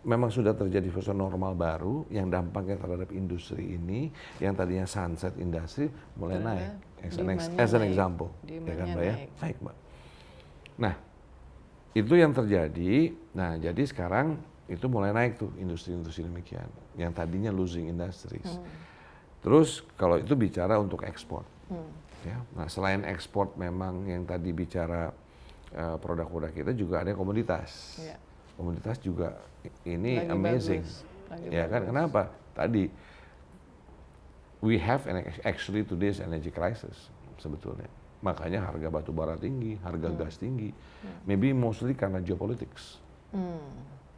memang sudah terjadi fase normal baru yang dampaknya terhadap industri ini yang tadinya sunset industri mulai naik. As an example, ya kan, Mbak, ya? Naik, Mbak. Nah, itu yang terjadi. Nah, jadi sekarang itu mulai naik tuh industri-industri demikian yang tadinya losing industries. Terus kalau itu bicara untuk ekspor, ya. Nah, selain ekspor memang yang tadi bicara produk-produk kita juga ada komoditas. Komoditas juga ini lagi amazing, ya kan? Kenapa? Tadi we have actually today's energy crisis sebetulnya. Makanya harga batu bara tinggi, harga gas tinggi. Maybe mostly karena geopolitics.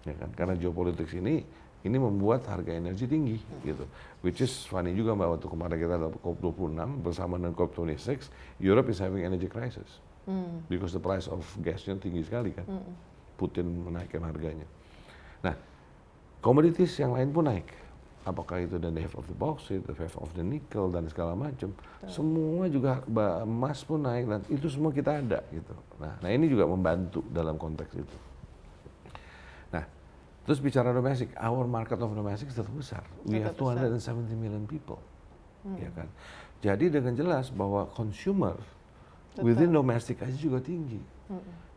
Ya kan? Karena geopolitics ini membuat harga energi tinggi gitu. Which is funny juga, Mbak, waktu kemarin kita dalam COP26 bersama dengan COP26, Europe is having energy crisis. Because the price of gasnya tinggi sekali kan. Putin menaikkan harganya. Nah, komoditis yang lain pun naik. Apakah itu the half of the bauxite, the half of the nickel dan segala macam. Semua juga emas pun naik dan itu semua kita ada gitu. Nah, ini juga membantu dalam konteks itu. Nah, terus bicara domestik, our market of domestic tetap besar. We have 270 million people. Ya kan? Jadi dengan jelas bahwa consumer within domestic aja juga tinggi.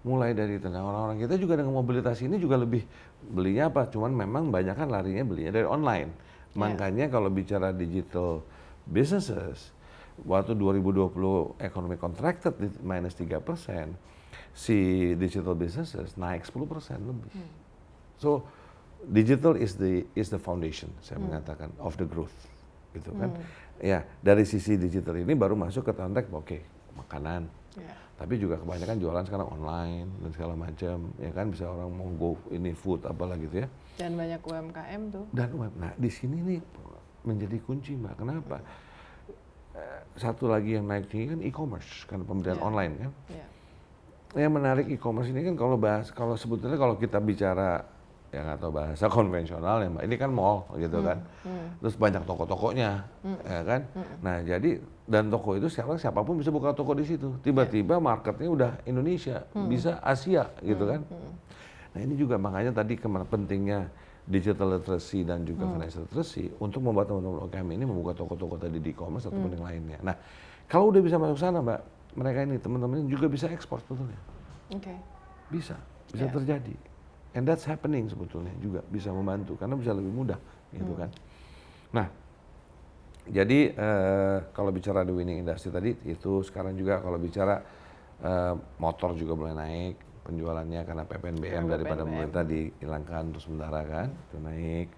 Mulai dari itu, nah, orang-orang kita juga dengan mobilitas ini juga lebih belinya apa? Cuman memang banyak kan larinya belinya dari online. Makanya kalau bicara digital businesses, waktu 2020 ekonomi contracted di -3%, si digital businesses naik 10% lebih. So digital is the foundation, saya mengatakan, of the growth, gitu kan. Ya, dari sisi digital ini baru masuk ke konteks makanan. Ya. Tapi juga kebanyakan jualan sekarang online dan segala macam, ya kan bisa orang mau go ini food apalah gitu ya. Dan banyak UMKM tuh. Nah di sini nih menjadi kunci Mbak. Kenapa? Satu lagi yang naik tinggi kan e-commerce, karena pembelian online kan. Ya. Yang menarik e-commerce ini kan kalau sebetulnya kalau kita bicara yang atau bahasa konvensional ya Mbak, ini kan mall gitu kan. Terus banyak toko-tokonya, ya kan. Nah jadi dan toko itu sekarang siapapun bisa buka toko di situ. Tiba-tiba marketnya udah Indonesia, bisa Asia gitu kan. Nah ini juga makanya tadi pentingnya digital literacy dan juga financial literacy untuk membuat teman-teman UMKM ini membuka toko-toko tadi di e-commerce ataupun yang lainnya. Nah kalau udah bisa masuk sana Mbak, mereka ini teman-teman juga bisa ekspor sebetulnya. Bisa terjadi. And that's happening sebetulnya juga bisa membantu karena bisa lebih mudah gitu kan. Nah, jadi kalau bicara the winning industry tadi itu sekarang juga kalau bicara motor juga mulai naik penjualannya karena PPNBM daripada pemerintah dihilangkan untuk sementara kan itu naik.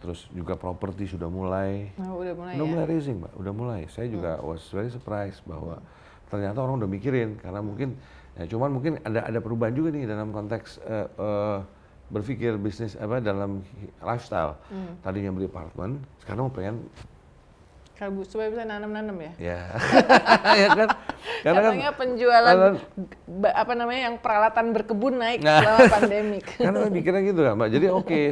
Terus juga properti sudah mulai. Udah mulai raising Mbak, udah mulai. Saya juga was very surprised bahwa ternyata orang udah mikirin karena mungkin ya cuman mungkin ada perubahan juga nih dalam konteks berpikir bisnis dalam lifestyle. Tadinya beli apartemen, sekarang mau pengen supaya bisa nanam-nanam ya. Ya. Ya kan? Karena katanya penjualan yang peralatan berkebun naik selama pandemik. Karena mikirnya gitu kan, Mbak. Jadi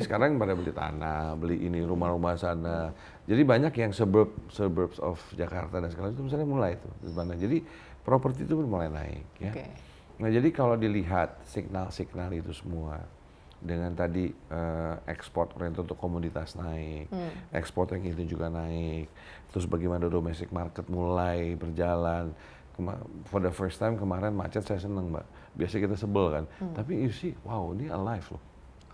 sekarang pada beli tanah, beli ini rumah-rumah sana. Jadi banyak yang suburbs of Jakarta dan segala itu misalnya mulai itu di mana. Jadi properti itu mulai naik ya. Nah, jadi kalau dilihat signal-signal itu semua dengan tadi ekspor oriented untuk komoditas naik, ekspor yang itu juga naik, terus bagaimana domestic market mulai berjalan. For the first time kemarin macet saya seneng Mbak, biasa kita sebel kan, tapi you see, wow ini alive loh.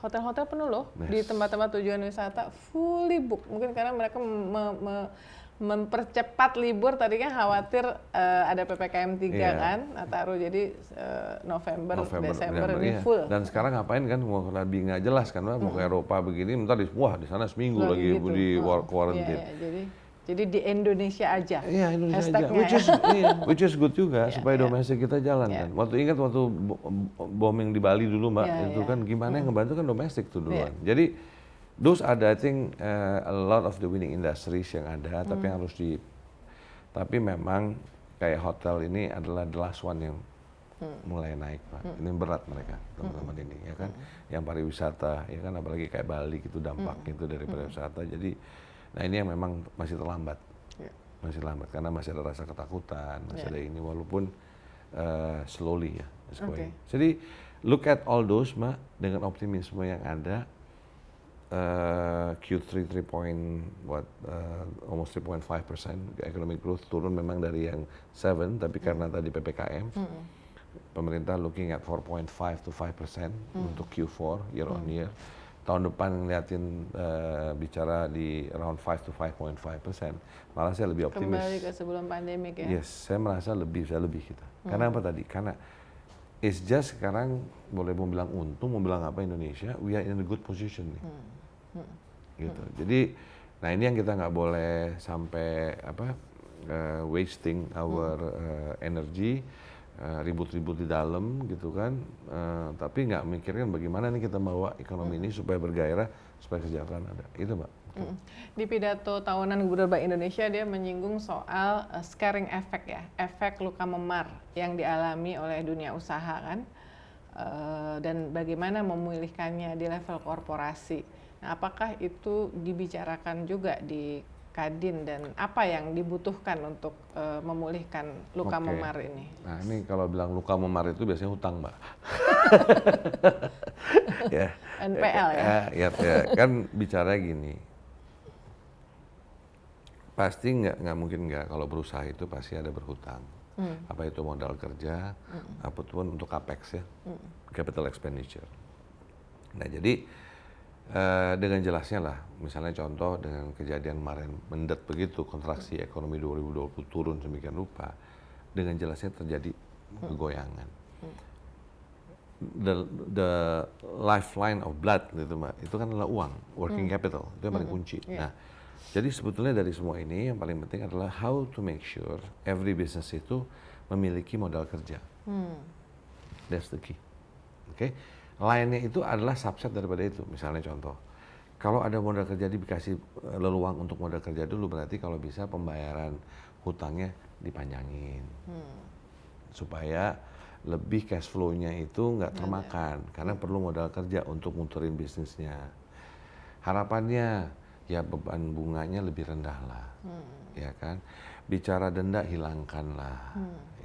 Hotel-hotel penuh loh, di tempat-tempat tujuan wisata fully book, mungkin karena mereka mempercepat libur, tadi kan khawatir ada PPKM 3 kan, Nataru, jadi November Desember ini full. Dan sekarang ngapain kan, mau lebih nggak jelas kan, mau ke Eropa begini, ntar di sana seminggu lagi gitu. Di quarantine. Jadi di Indonesia aja. Iya Indonesia aja, which is good juga supaya domestik kita jalan kan. Waktu booming di Bali dulu Mbak, itu kan gimana yang ngebantu kan domestik tuh duluan. Jadi those are I think a lot of the winning industries yang ada, tapi memang kayak hotel ini adalah the last one yang mulai naik Pak. Ini berat mereka teman-teman ini ya kan. Yang pariwisata ya kan, apalagi kayak Bali gitu dampaknya itu dari pariwisata. Jadi nah ini yang memang masih terlambat, masih lambat karena masih ada rasa ketakutan, masih ada ini walaupun slowly ya. Jadi look at all those Mbak dengan optimisme yang ada. Q3 almost 3.5% economic growth turun memang dari yang 7 tapi karena tadi PPKM pemerintah looking at 4.5 to 5% untuk Q4 year on year. Tahun depan ngeliatin bicara di around 5 to 5.5%, malah saya lebih optimis. Kembali ke sebelum pandemik ya? Yes, saya merasa bisa lebih kita. Karena apa tadi? Karena it's just sekarang boleh mau bilang untung, mau bilang apa Indonesia, we are in a good position nih. Gitu. Jadi, nah ini yang kita nggak boleh sampai wasting our energy. Ribut-ribut di dalam gitu kan, tapi nggak mikirkan bagaimana nih kita bawa ekonomi ini supaya bergairah, supaya kesejahteraan ada, itu Mbak. Di pidato tahunan Gubernur Bank Indonesia dia menyinggung soal scaring effect ya, efek luka memar yang dialami oleh dunia usaha kan, dan bagaimana memulihkannya di level korporasi. Nah, apakah itu dibicarakan juga di Kadin dan apa yang dibutuhkan untuk memulihkan luka memar ini? Nah ini kalau bilang luka memar itu biasanya hutang Mbak. Ya. NPL ya? Ya kan bicara gini, pasti nggak mungkin nggak kalau berusaha itu pasti ada berhutang. Apa itu modal kerja, apapun untuk capex ya, capital expenditure. Nah jadi dengan jelasnya lah, misalnya contoh dengan kejadian kemarin mendet begitu, kontraksi ekonomi 2020 turun sedemikian rupa, dengan jelasnya terjadi kegoyangan. The lifeline of blood gitu Mbak, itu kan adalah uang, working capital, itu yang paling kunci. Nah, Jadi sebetulnya dari semua ini yang paling penting adalah how to make sure every business itu memiliki modal kerja. That's the key. Oke. Lainnya itu adalah subset daripada itu. Misalnya contoh, kalau ada modal kerja dikasih leluang untuk modal kerja dulu, berarti kalau bisa pembayaran hutangnya dipanjangin. Supaya lebih cash flow-nya itu nggak termakan, karena perlu modal kerja untuk muterin bisnisnya. Harapannya ya beban bunganya lebih rendah lah, ya kan. Bicara denda hilangkan lah,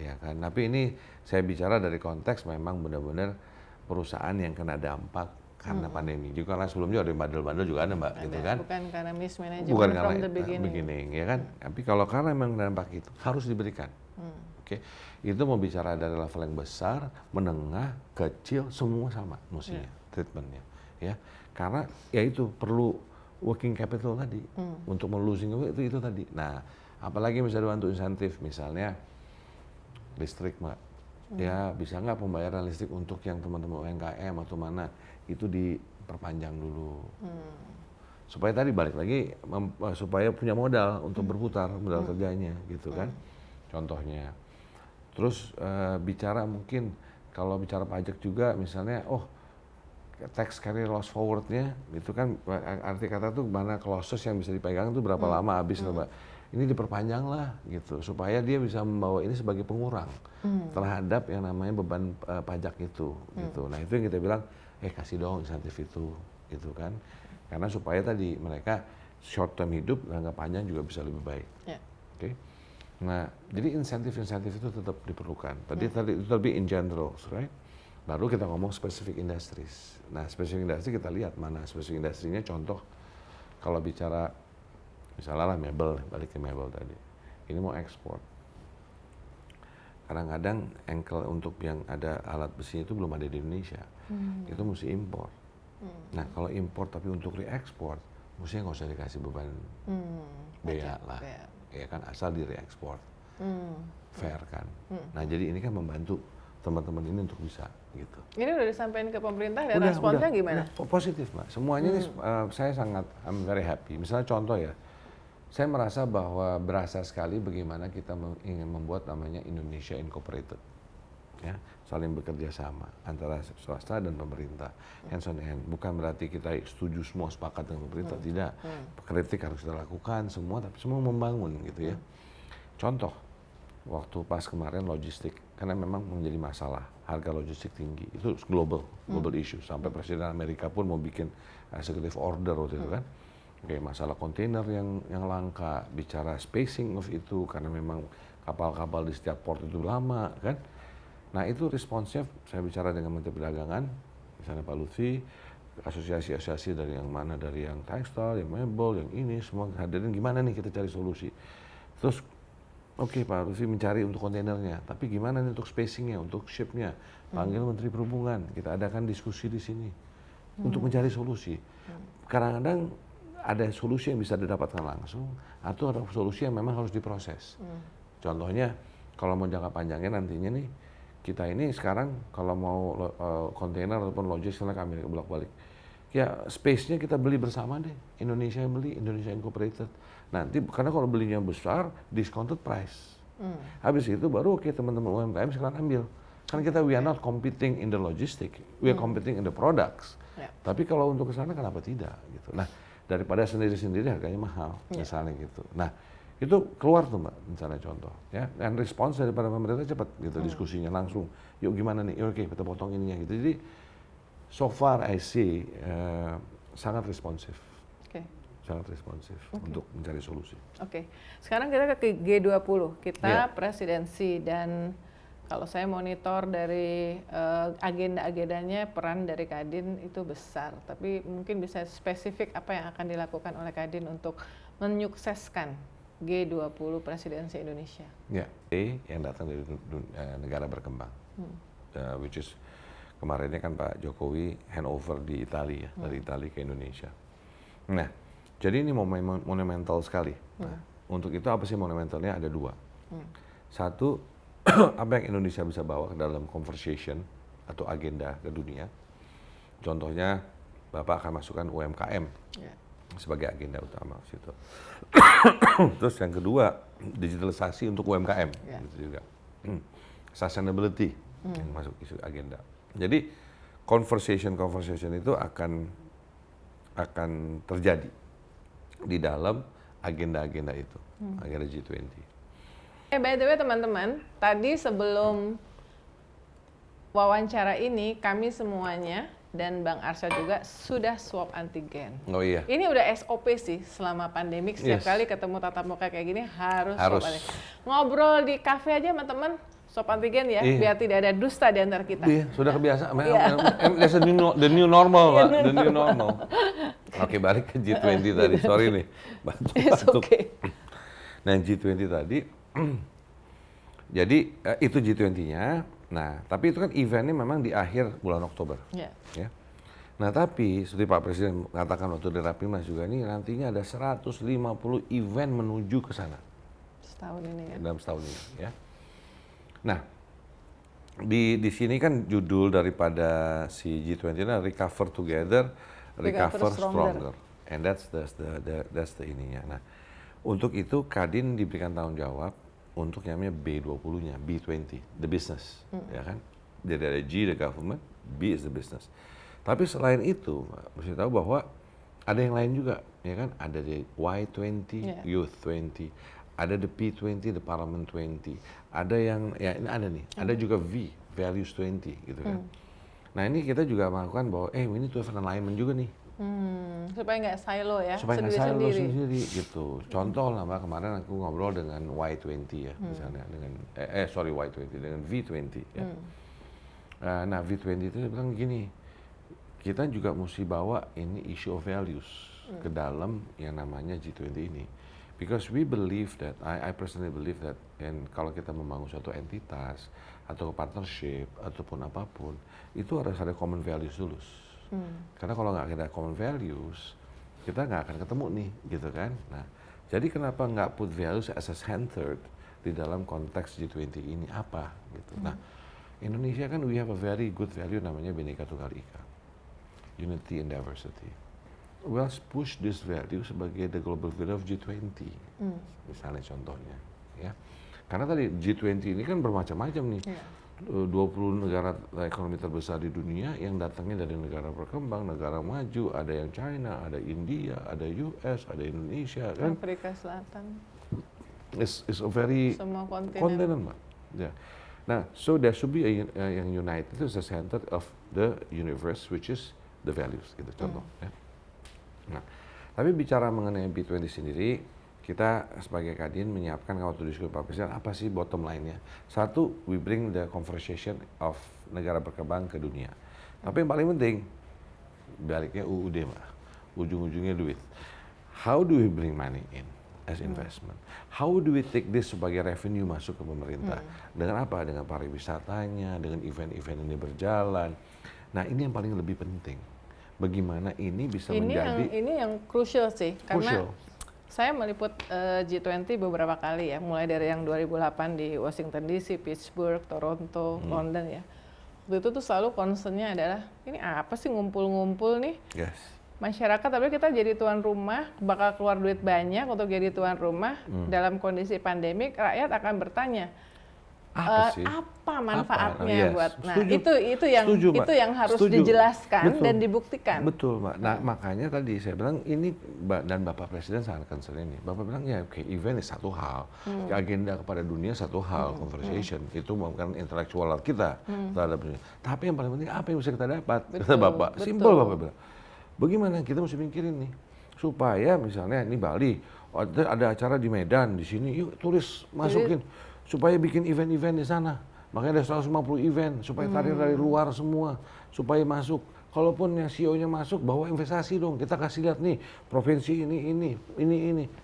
ya kan. Tapi ini saya bicara dari konteks memang benar-benar perusahaan yang kena dampak karena pandemi. Juga karena sebelumnya ada bandel-bandel juga ada, Mbak, gitu kan. Bukan karena mismanagement Bukan from karena the beginning. ya kan. Tapi kalau karena memang dampak itu harus diberikan. Oke, itu mau bicara dari level yang besar, menengah, kecil, semua sama mestinya treatmentnya, ya. Karena ya itu perlu working capital tadi untuk melusing itu tadi. Nah, apalagi misalnya bantu insentif, misalnya listrik, Mbak. Ya bisa nggak pembayaran listrik untuk yang teman-teman UMKM atau mana itu diperpanjang dulu. Supaya tadi balik lagi supaya punya modal untuk berputar modal kerjanya gitu kan. Contohnya. Terus bicara mungkin kalau bicara pajak juga misalnya tax carry loss forward-nya itu kan arti kata tuh mana losses yang bisa dipegang tuh berapa lama habis loh, Mbak. Ini diperpanjang lah gitu supaya dia bisa membawa ini sebagai pengurang terhadap yang namanya beban pajak itu gitu. Nah, itu yang kita bilang kasih dong insentif itu gitu kan. Karena supaya tadi mereka short term hidup jangka panjang juga bisa lebih baik. Oke. Nah, jadi insentif-insentif itu tetap diperlukan. Tadi itu lebih in general, right? Baru kita ngomong specific industries. Nah, specific industry kita lihat mana specific industrinya. Contoh, kalau bicara misalnya lah mebel, balik ke mebel tadi. Ini mau ekspor. Kadang-kadang engkel untuk yang ada alat besi itu belum ada di Indonesia. Itu mesti impor. Nah, kalau impor tapi untuk reekspor, mestinya nggak usah dikasih beban bea lah. Ya kan, asal di reekspor. Fair kan. Nah, jadi ini kan membantu teman-teman ini untuk bisa gitu. Ini udah disampaikan ke pemerintah dan responnya gimana? Positif, Mbak. Semuanya ini saya sangat I'm very happy. Misalnya contoh ya, saya merasa bahwa berasa sekali bagaimana kita ingin membuat namanya Indonesia Incorporated. Ya, saling bekerja sama antara swasta dan pemerintah, hands on hand. Bukan berarti kita setuju semua sepakat dengan pemerintah, tidak. Kritik harus kita lakukan semua, tapi semua membangun gitu ya. Contoh, waktu pas kemarin logistik, karena memang menjadi masalah harga logistik tinggi, itu global issue. Sampai Presiden Amerika pun mau bikin executive order waktu itu kan. Oke, masalah kontainer yang langka, bicara spacing of itu karena memang kapal-kapal di setiap port itu lama kan. Nah, itu responsnya saya bicara dengan Menteri Perdagangan, misalnya Pak Lutfi, asosiasi-asosiasi dari yang mana, dari yang tekstil, yang mebel, yang ini semua hadirin gimana nih kita cari solusi. Terus oke, Pak Lutfi mencari untuk kontainernya, tapi gimana nih untuk spacingnya, untuk shipnya, panggil Menteri Perhubungan, kita adakan diskusi di sini untuk mencari solusi. Kadang-kadang ada solusi yang bisa didapatkan langsung, atau ada solusi yang memang harus diproses. Contohnya, kalau mau jangka panjangnya nantinya nih, kita ini sekarang kalau mau kontainer ataupun logistik ke Amerika bolak-balik, ya space-nya kita beli bersama deh, Indonesia yang beli, Indonesia Incorporated. Nanti karena kalau belinya besar, discounted price. Habis itu baru teman-teman UMKM sekarang ambil. Kan kita we are not competing in the logistic, we are competing in the products. Tapi kalau untuk ke sana kenapa tidak gitu. Nah, daripada sendiri-sendiri harganya mahal, misalnya gitu. Nah, itu keluar tuh, Mbak, misalnya contoh ya, dan respons daripada pemerintah cepat gitu, diskusinya langsung, yuk gimana nih, oke kita potong ininya gitu. Jadi so far I see sangat responsif. Sangat responsif untuk mencari solusi. Sekarang kita ke G20, kita presidensi, dan kalau saya monitor dari agenda-agendanya, peran dari Kadin itu besar. Tapi mungkin bisa spesifik apa yang akan dilakukan oleh Kadin untuk menyukseskan G20 presidensi Indonesia. Ya, yang datang dari negara berkembang, which is kemarinnya kan Pak Jokowi handover di Italia, dari Italia ke Indonesia. Nah, jadi ini monumental sekali. Nah, untuk itu apa sih monumentalnya? Ada dua. Satu, apa yang Indonesia bisa bawa ke dalam conversation atau agenda ke dunia. Contohnya, Bapak akan masukkan UMKM sebagai agenda utama situ. Terus yang kedua, digitalisasi untuk UMKM, gitu juga. Sustainability yang masuk isu agenda. Jadi conversation itu akan terjadi di dalam agenda-agenda itu, agenda G20. By the way teman-teman, tadi sebelum wawancara ini kami semuanya dan Bang Arsyad juga sudah swab antigen. Oh iya. Ini udah SOP sih selama pandemik, setiap kali ketemu tatap muka kayak gini harus swab antigen. Ngobrol di kafe aja teman-teman swab antigen ya, biar tidak ada dusta di antara kita. Iya, sudah kebiasaan. That's the new normal, Pak. The new normal. Oke, balik ke G20 tadi. Sorry nih, batuk. Nah, G20 tadi, jadi itu G20-nya. Nah, tapi itu kan eventnya memang di akhir bulan Oktober. Ya. Nah, tapi seperti Pak Presiden mengatakan waktu di Rapimnas juga ini nantinya ada 150 event menuju ke sana. Setahun ini ya. Dalam setahun ini ya. Nah, di sini kan judul daripada si G20 ini Recover Together, Recover Stronger. And that's the ininya. Nah, untuk itu Kadin diberikan tanggung jawab untuk yang namanya B20-nya, B20, the business, ya kan? Jadi ada G, the government, B is the business. Tapi selain itu, mesti tahu bahwa ada yang lain juga, ya kan? Ada di Y20, Youth 20, ada the P20, the Parliament 20, ada yang, ya ini ada nih, ada juga V, Values 20, gitu kan? Nah ini kita juga melakukan bahwa, we need to have an alignment juga nih. Supaya nggak silo ya, supaya nggak silo sendiri gitu. Contoh lah Mbak, kemarin aku ngobrol dengan Y20 ya, misalnya dengan Y20 dengan V20 ya. Nah V20 itu dia bilang gini, kita juga mesti bawa ini issue of values ke dalam yang namanya G20 ini, because we believe that, I personally believe that, and kalau kita membangun suatu entitas atau partnership ataupun apapun, itu harus ada common values dulu. Karena kalau nggak ada common values, kita nggak akan ketemu nih, gitu kan. Nah, jadi kenapa nggak put values as a centered di dalam konteks G20 ini apa, gitu. Nah, Indonesia kan we have a very good value namanya Bhinneka Tunggal Ika, unity and diversity. Let's push this value sebagai the global value of G20, misalnya contohnya, ya. Karena tadi G20 ini kan bermacam-macam nih. 20 negara ekonomi terbesar di dunia yang datangnya dari negara berkembang, negara maju, ada yang China, ada India, ada US, ada Indonesia, kan? Afrika Selatan. It's a very semua kontinen, Mbak. Ya. Nah, so there should be yang united itu the center of the universe, which is the values, gitu contoh. Ya. Nah, tapi bicara mengenai B20 sendiri, kita sebagai Kadin menyiapkan waktu diskusi Pak Presiden, apa sih bottom line-nya? Satu, we bring the conversation of negara berkembang ke dunia. Tapi yang paling penting, baliknya UUD, Mbak. Ujung-ujungnya duit. How do we bring money in as investment? How do we take this sebagai revenue masuk ke pemerintah? Dengan apa? Dengan pariwisatanya, dengan event-event ini berjalan. Nah, ini yang paling lebih penting. Bagaimana ini bisa menjadi... Ini yang crucial sih, karena saya meliput G20 beberapa kali ya, mulai dari yang 2008 di Washington DC, Pittsburgh, Toronto, London ya. Waktu itu tuh selalu concernnya adalah, ini apa sih ngumpul-ngumpul nih? Masyarakat, tapi kita jadi tuan rumah, bakal keluar duit banyak untuk jadi tuan rumah. Dalam kondisi pandemik, rakyat akan bertanya, apa manfaatnya buat, nah itu yang harus dijelaskan dan dibuktikan. Betul, Mbak. Nah, makanya tadi saya bilang ini, dan Bapak Presiden sangat concern ini. Bapak bilang ya, oke, event satu hal, agenda kepada dunia satu hal, conversation itu bukan intelektual kita terhadap dunia. Tapi yang paling penting apa yang bisa kita dapat, kata Bapak. Simple, Bapak bilang. Bagaimana kita mesti mikirin nih, supaya misalnya ini Bali, ada acara di Medan, di sini, yuk turis masukin. Supaya bikin event-event di sana. Makanya ada 150 event, supaya tarik dari luar semua, supaya masuk. Kalaupun yang CEO-nya masuk, bawa investasi dong. Kita kasih lihat nih, provinsi ini.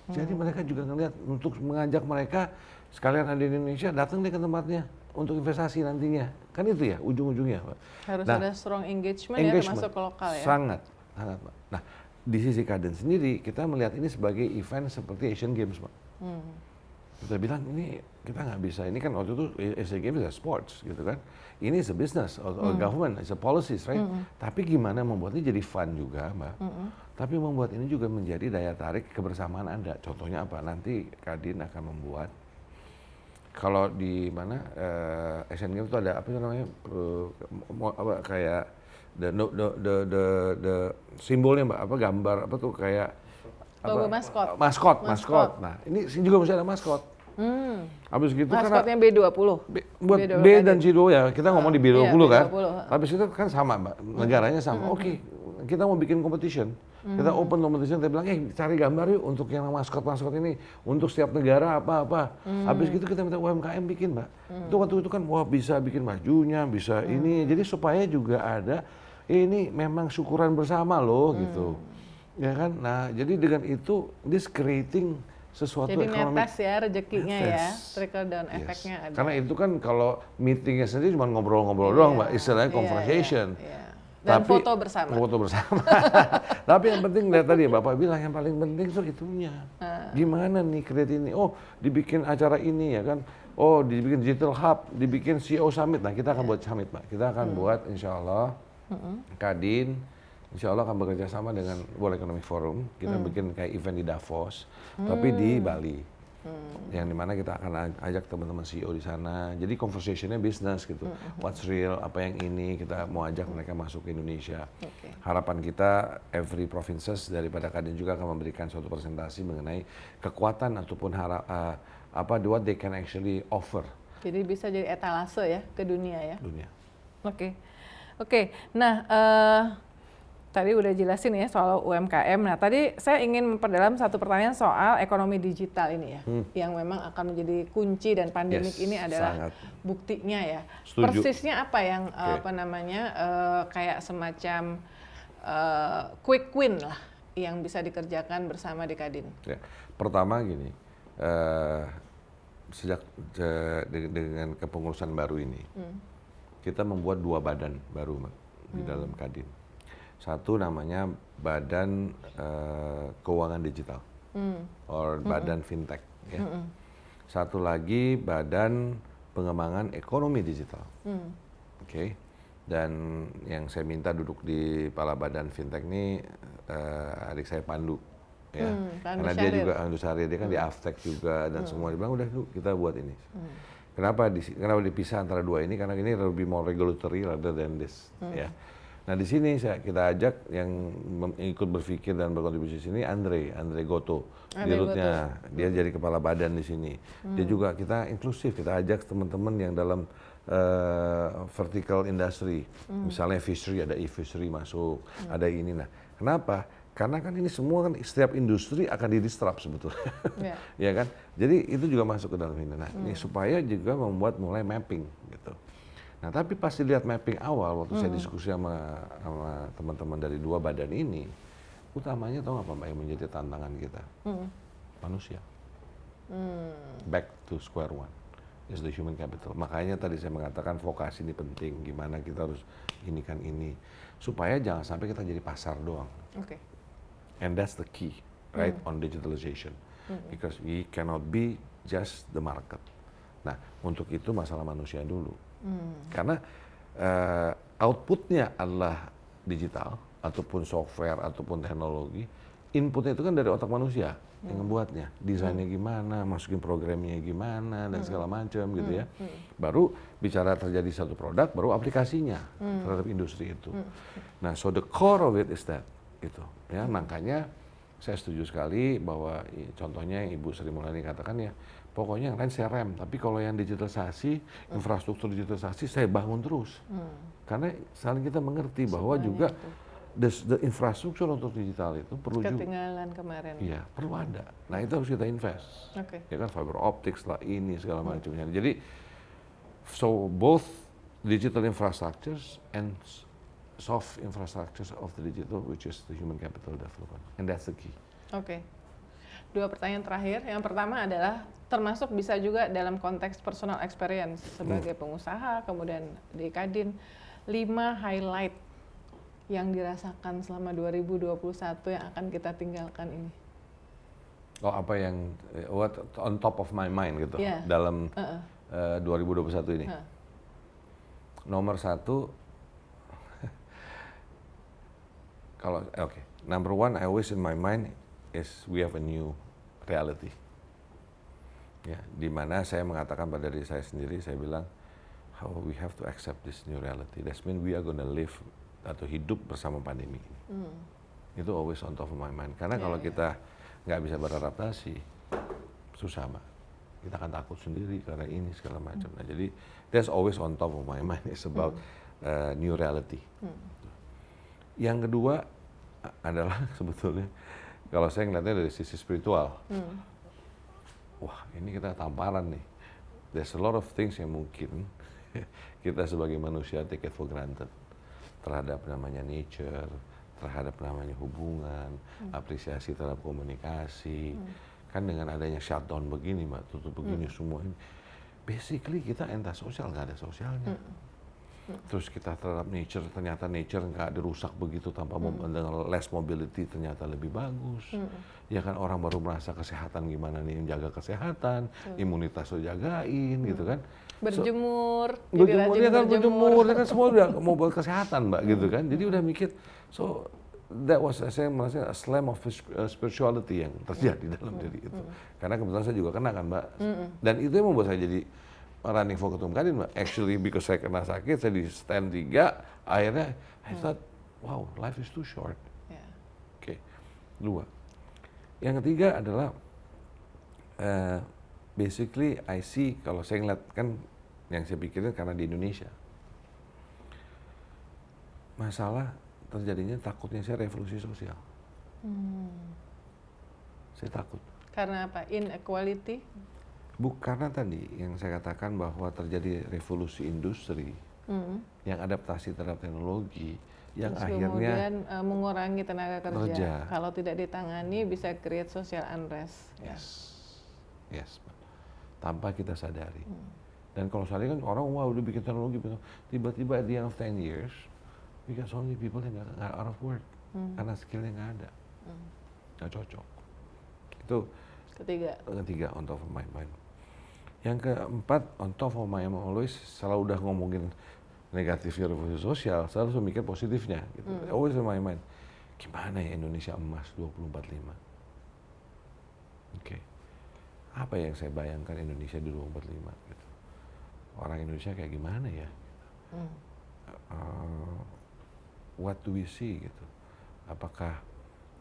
Jadi mereka juga ngeliat untuk mengajak mereka, sekalian ada di Indonesia, datang deh ke tempatnya untuk investasi nantinya. Kan itu ya, ujung-ujungnya, Pak. Harus ada strong engagement ya, termasuk ke lokal ya. Sangat, Pak. Nah, di sisi Kadin sendiri, kita melihat ini sebagai event seperti Asian Games, Pak. Kita bilang ini kita nggak bisa, ini kan waktu itu Asian Games is a sports gitu kan. Ini is a business or government, is a policies, right? Tapi gimana membuatnya jadi fun juga, Mbak. Tapi membuat ini juga menjadi daya tarik kebersamaan Anda. Contohnya apa? Nanti Kadin akan membuat, kalau di mana Asian Games itu ada apa namanya, kayak the simbolnya Mbak, apa gambar apa tuh kayak Logo maskot. Maskot. Nah, ini juga mesti ada maskot. Habis gitu maskotnya B20. Buat B dan C2 ya, kita ngomong di B20 kan. B20. Habis itu kan sama Mbak, negaranya sama. Oke, kita mau bikin competition. Kita open competition, kita bilang, cari gambar yuk untuk yang maskot-maskot ini. Untuk setiap negara apa-apa. Habis gitu kita minta UMKM bikin Mbak. Itu waktu itu kan, wah bisa bikin bajunya, bisa ini. Jadi supaya juga ada, ini memang syukuran bersama loh gitu. Ya kan, nah jadi dengan itu this creating sesuatu jadi ekonomi. netes ya rezekinya ya, trickle down efeknya ada. Karena itu kan kalau meetingnya sendiri cuma ngobrol-ngobrol doang Mbak, istilahnya conversation. Dan tapi, foto bersama. Foto bersama. Tapi yang penting lihat tadi Bapak bilang yang paling penting itu itunya. Gimana nih create ini? Oh dibikin acara ini ya kan. Oh dibikin digital hub, dibikin CEO summit. Nah kita akan buat summit Mbak. Kita akan buat insya Allah Kadin insya Allah akan bekerja sama dengan World Economic Forum. Kita bikin kayak event di Davos, tapi di Bali. Yang dimana kita akan ajak teman-teman CEO di sana. Jadi conversationnya bisnis gitu. What's real, apa yang ini, kita mau ajak mereka masuk ke Indonesia. Harapan kita every provinces daripada Kadin juga akan memberikan suatu presentasi mengenai kekuatan ataupun what they can actually offer. Jadi bisa jadi etalase ya ke dunia ya. Dunia. Oke. Nah, tadi udah jelasin ya soal UMKM. Nah, tadi saya ingin memperdalam satu pertanyaan soal ekonomi digital ini ya, yang memang akan menjadi kunci dan pandemik ini adalah buktinya ya. Setuju. Persisnya apa yang kayak semacam quick win lah yang bisa dikerjakan bersama di Kadin. Ya. Pertama gini, sejak dengan kepengurusan baru ini, kita membuat 2 badan baru di dalam Kadin. Satu namanya Badan Keuangan Digital, or Badan Fintech. Ya. Satu lagi Badan Pengembangan Ekonomi Digital. Oke. Dan yang saya minta duduk di kepala Badan Fintech ini adik saya Pandu. Ya. Karena dia juga Pandu Syahrir, dia kan di Aftek juga dan semua. Dia bilang udah yuk kita buat ini. Kenapa dipisah antara 2 ini? Karena ini lebih more regulatory rather than this. Ya. Nah di sini kita ajak yang ikut berpikir dan berkontribusi di sini Andre Goto, dirutnya, dia jadi kepala badan di sini. Dia juga kita inklusif, kita ajak teman-teman yang dalam vertical industry, misalnya fishery ada e-fishery masuk, ada ini. Nah kenapa? Karena kan ini semua kan setiap industri akan di-disrupt sebetulnya, ya kan? Jadi itu juga masuk ke dalam ini. Nah ini supaya juga membuat mulai mapping gitu. Nah, tapi pas dilihat mapping awal, waktu saya diskusi sama teman-teman dari 2 badan ini, utamanya tahu nggak Mbak yang menjadi tantangan kita? Manusia. Back to square one is the human capital. Makanya tadi saya mengatakan vokasi ini penting, gimana kita harus ini, supaya jangan sampai kita jadi pasar doang. And that's the key, right, on digitalization. Because we cannot be just the market. Nah, untuk itu masalah manusia dulu. Karena outputnya adalah digital ataupun software ataupun teknologi, inputnya itu kan dari otak manusia yang membuatnya, desainnya gimana, masukin programnya gimana dan segala macam gitu ya. Baru bicara terjadi satu produk, baru aplikasinya terhadap industri itu. Nah, so the core of it is that gitu ya. Makanya saya setuju sekali bahwa contohnya Ibu Sri Mulyani katakan ya, pokoknya yang lain saya rem, tapi kalau yang digitalisasi, infrastruktur digitalisasi saya bangun terus. Karena saling kita mengerti bahwa juga the infrastruktur untuk digital itu perlu juga. Ketinggalan kemarin. Iya, perlu ada. Nah itu harus kita invest. Ya kan fiber optics lah ini segala macamnya. Jadi so both digital infrastructures and soft infrastructures of the digital, which is the human capital development, and that's the key. 2 pertanyaan terakhir. Yang pertama adalah termasuk bisa juga dalam konteks personal experience sebagai pengusaha, kemudian di Kadin, 5 highlight yang dirasakan selama 2021 yang akan kita tinggalkan ini. Oh, apa yang what on top of my mind gitu Yeah. dalam 2021 ini. Heeh. Nomor satu, kalau oke, number one I always in my mind is we have a new reality. Ya, di mana saya mengatakan pada diri saya sendiri, saya bilang, how we have to accept this new reality. That means we are gonna live atau hidup bersama pandemi ini. Itu always on top of my mind. Karena kalau kita nggak bisa beradaptasi, susah, Mbak. Kita akan takut sendiri karena ini segala macam. Nah, jadi that's always on top of my mind. It's about new reality. Yang kedua adalah sebetulnya kalau saya ngeliatnya dari sisi spiritual. Wah, ini kita tamparan nih. There's a lot of things yang mungkin kita sebagai manusia take it for granted terhadap namanya nature, terhadap namanya hubungan, apresiasi terhadap komunikasi. Kan dengan adanya shutdown begini, Mbak, tutup begini semua ini, basically kita entah sosial, nggak ada sosialnya. Terus kita terhadap nature, ternyata nature nggak dirusak begitu tanpa dengan less mobility ternyata lebih bagus. Ya kan, orang baru merasa kesehatan gimana nih, menjaga kesehatan, imunitas lo jagain gitu kan. Berjemur, Berjemur ya kan, berjemur ya kan, semua udah mau buat kesehatan, Mbak, gitu kan. Jadi udah mikir, so that was, saya merasa a slam of spirituality yang terjadi dalam diri itu. Karena kebetulan saya juga kena kan, Mbak. Dan itu yang membuat saya jadi running for ketum kadin, Mbak. Actually because saya kena sakit, saya di stand 3, akhirnya I thought, wow, life is too short. Oke, 2. Yang ketiga adalah basically I see, kalau saya ngeliat kan yang saya pikirin karena di Indonesia masalah terjadinya, takutnya saya revolusi sosial. Saya takut. Karena apa? Inequality? Karena tadi yang saya katakan bahwa terjadi revolusi industri yang adaptasi terhadap teknologi, yang Terus akhirnya kemudian mengurangi tenaga kerja. Kalau tidak ditangani bisa create social unrest. Yes, tanpa kita sadari. Dan kalau sadari kan orang, wah udah bikin teknologi, tiba-tiba at the end of 10 years, we got so many people yang nggak out of work karena skillnya nggak ada, nggak cocok. Itu ketiga on top of my mind. Yang keempat on top of my mind, always selalu udah ngomongin negatifnya revolusi sosial, selalu mikir positifnya gitu. Always in my mind, gimana ya Indonesia emas 2045? Oke. Apa yang saya bayangkan Indonesia di 2045 gitu. Orang Indonesia kayak gimana ya? What do we see gitu? Apakah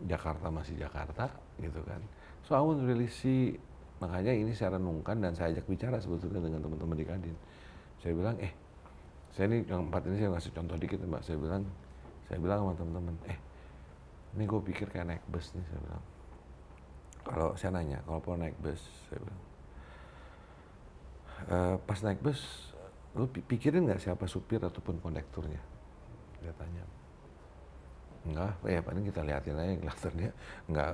Jakarta masih Jakarta gitu kan? So I want to really see, makanya ini saya renungkan dan saya ajak bicara sebetulnya dengan teman-teman di Kadin. Saya bilang, saya ini yang 4 ini saya ngasih contoh dikit, Mbak. Saya bilang sama teman-teman, ini gue pikir kayak naik bus nih, saya bilang. Kalau saya nanya, kalau mau naik bus, saya bilang, pas naik bus, lu pikirin nggak siapa supir ataupun kondekturnya? Dia tanya. Enggak, paling kita liatin aja kondekturnya, nggak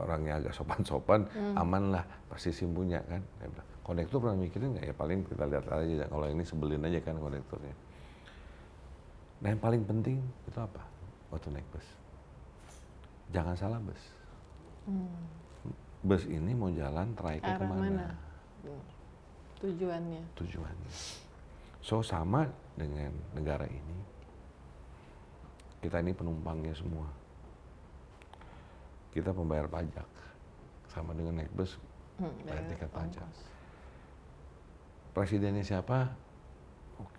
orangnya agak sopan-sopan, aman lah, pasti punya kan. Dia bilang, kondektur pernah mikirin nggak? Ya paling kita lihat aja, kalau ini sebelin aja kan kondekturnya. Nah yang paling penting itu apa waktu naik bus? Jangan salah bus. Bus ini mau jalan traiknya kemana? Tujuannya. So sama dengan negara ini, kita ini penumpangnya semua. Kita pembayar pajak, sama dengan naik bus, bayar tiket pajak. Presidennya siapa?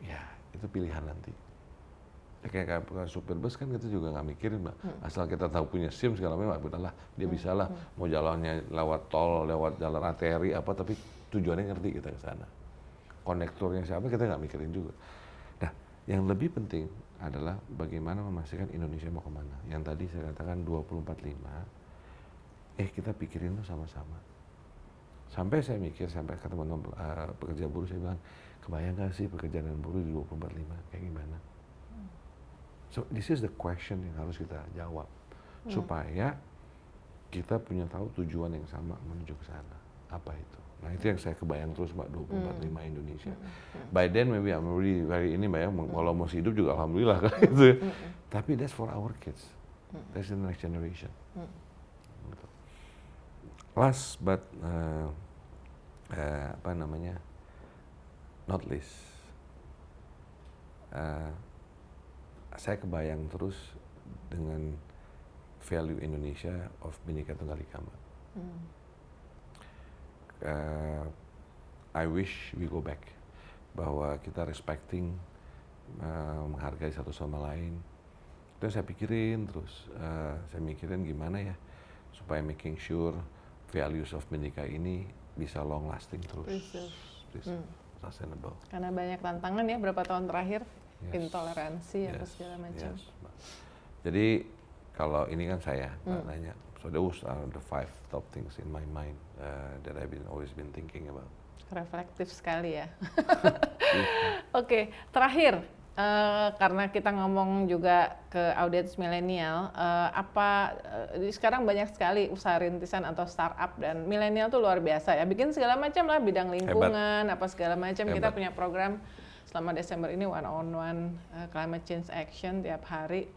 Ya itu pilihan nanti. Ya, kayak supir bus kan kita juga nggak mikirin, Mbak. Asal kita tahu punya SIM segala macam, udahlah dia bisa lah mau jalannya lewat tol, lewat jalan arteri apa, tapi tujuannya ngerti kita ke sana. Konektornya siapa kita nggak mikirin juga. Nah, yang lebih penting adalah bagaimana memastikan Indonesia mau kemana. Yang tadi saya katakan 2045, kita pikirin itu sama-sama. Sampai saya mikir, sampai ke teman-teman pekerja buruh, saya bilang, kebayang gak sih pekerjaan buruh di 2045 kayak gimana? So this is the question yang harus kita jawab supaya kita punya tahu tujuan yang sama menuju ke sana. Apa itu? Nah itu yang saya kebayang terus, Mbak, 2045 Indonesia. By then maybe I'm really very ini, Mbak, ya, kalau mau hidup juga alhamdulillah kan gitu. Tapi that's for our kids. That's the next generation. Gitu. last but not least, saya kebayang terus dengan value Indonesia of Bhinneka Tunggal Ika, Mbak. I wish we go back, bahwa kita respecting, menghargai satu sama lain. Itu saya pikirin terus, saya mikirin gimana ya supaya making sure values of Bhinneka ini bisa long lasting terus, sustainable. Karena banyak tantangan ya berapa tahun terakhir, intoleransi apa Yes. segala macam. Yes, Mbak. Jadi kalau ini kan saya Mbak nanya, so those are the 5 top things in my mind that I've always been thinking about. Reflektif sekali ya. Oke, terakhir karena kita ngomong juga ke audiens milenial, sekarang banyak sekali usaha rintisan atau startup dan milenial tuh luar biasa ya, bikin segala macam lah, bidang lingkungan, apa segala macam. Kita punya program selama Desember ini one-on-one climate change action tiap hari,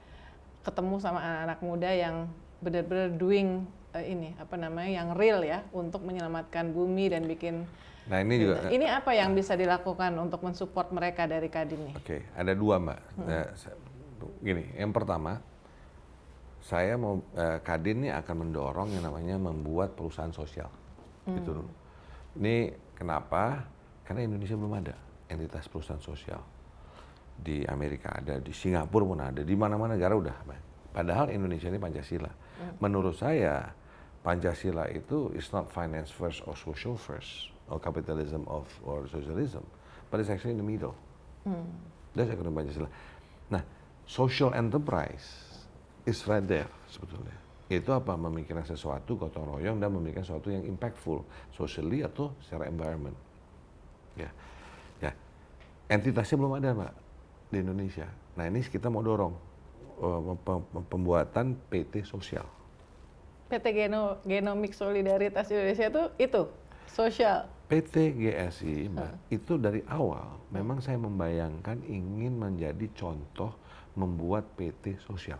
ketemu sama anak-anak muda yang benar-benar doing yang real ya untuk menyelamatkan bumi dan bikin. Nah ini juga. Ini apa yang bisa dilakukan untuk mensupport mereka dari Kadin nih? Oke, ada 2 Mbak. Gini, yang pertama, saya mau Kadin ini akan mendorong yang namanya membuat perusahaan sosial, gitu dulu. Ini kenapa? Karena Indonesia belum ada entitas perusahaan sosial. Di Amerika ada, di Singapura pun ada, di mana-mana negara udah. Padahal Indonesia ini Pancasila. Menurut saya Pancasila itu is not finance first or social first, or capitalism or socialism, but it's actually in the middle. That's ekonomi Pancasila. Nah, social enterprise is right there sebetulnya. Itu apa? Memikirkan sesuatu gotong royong dan memikirkan sesuatu yang impactful socially atau secara environment. Ya, entitasnya belum ada Mbak di Indonesia. Nah ini kita mau dorong pembuatan PT sosial. PT Genomic Solidaritas Indonesia itu sosial. PT GSI, Mbak, itu dari awal memang saya membayangkan ingin menjadi contoh membuat PT sosial.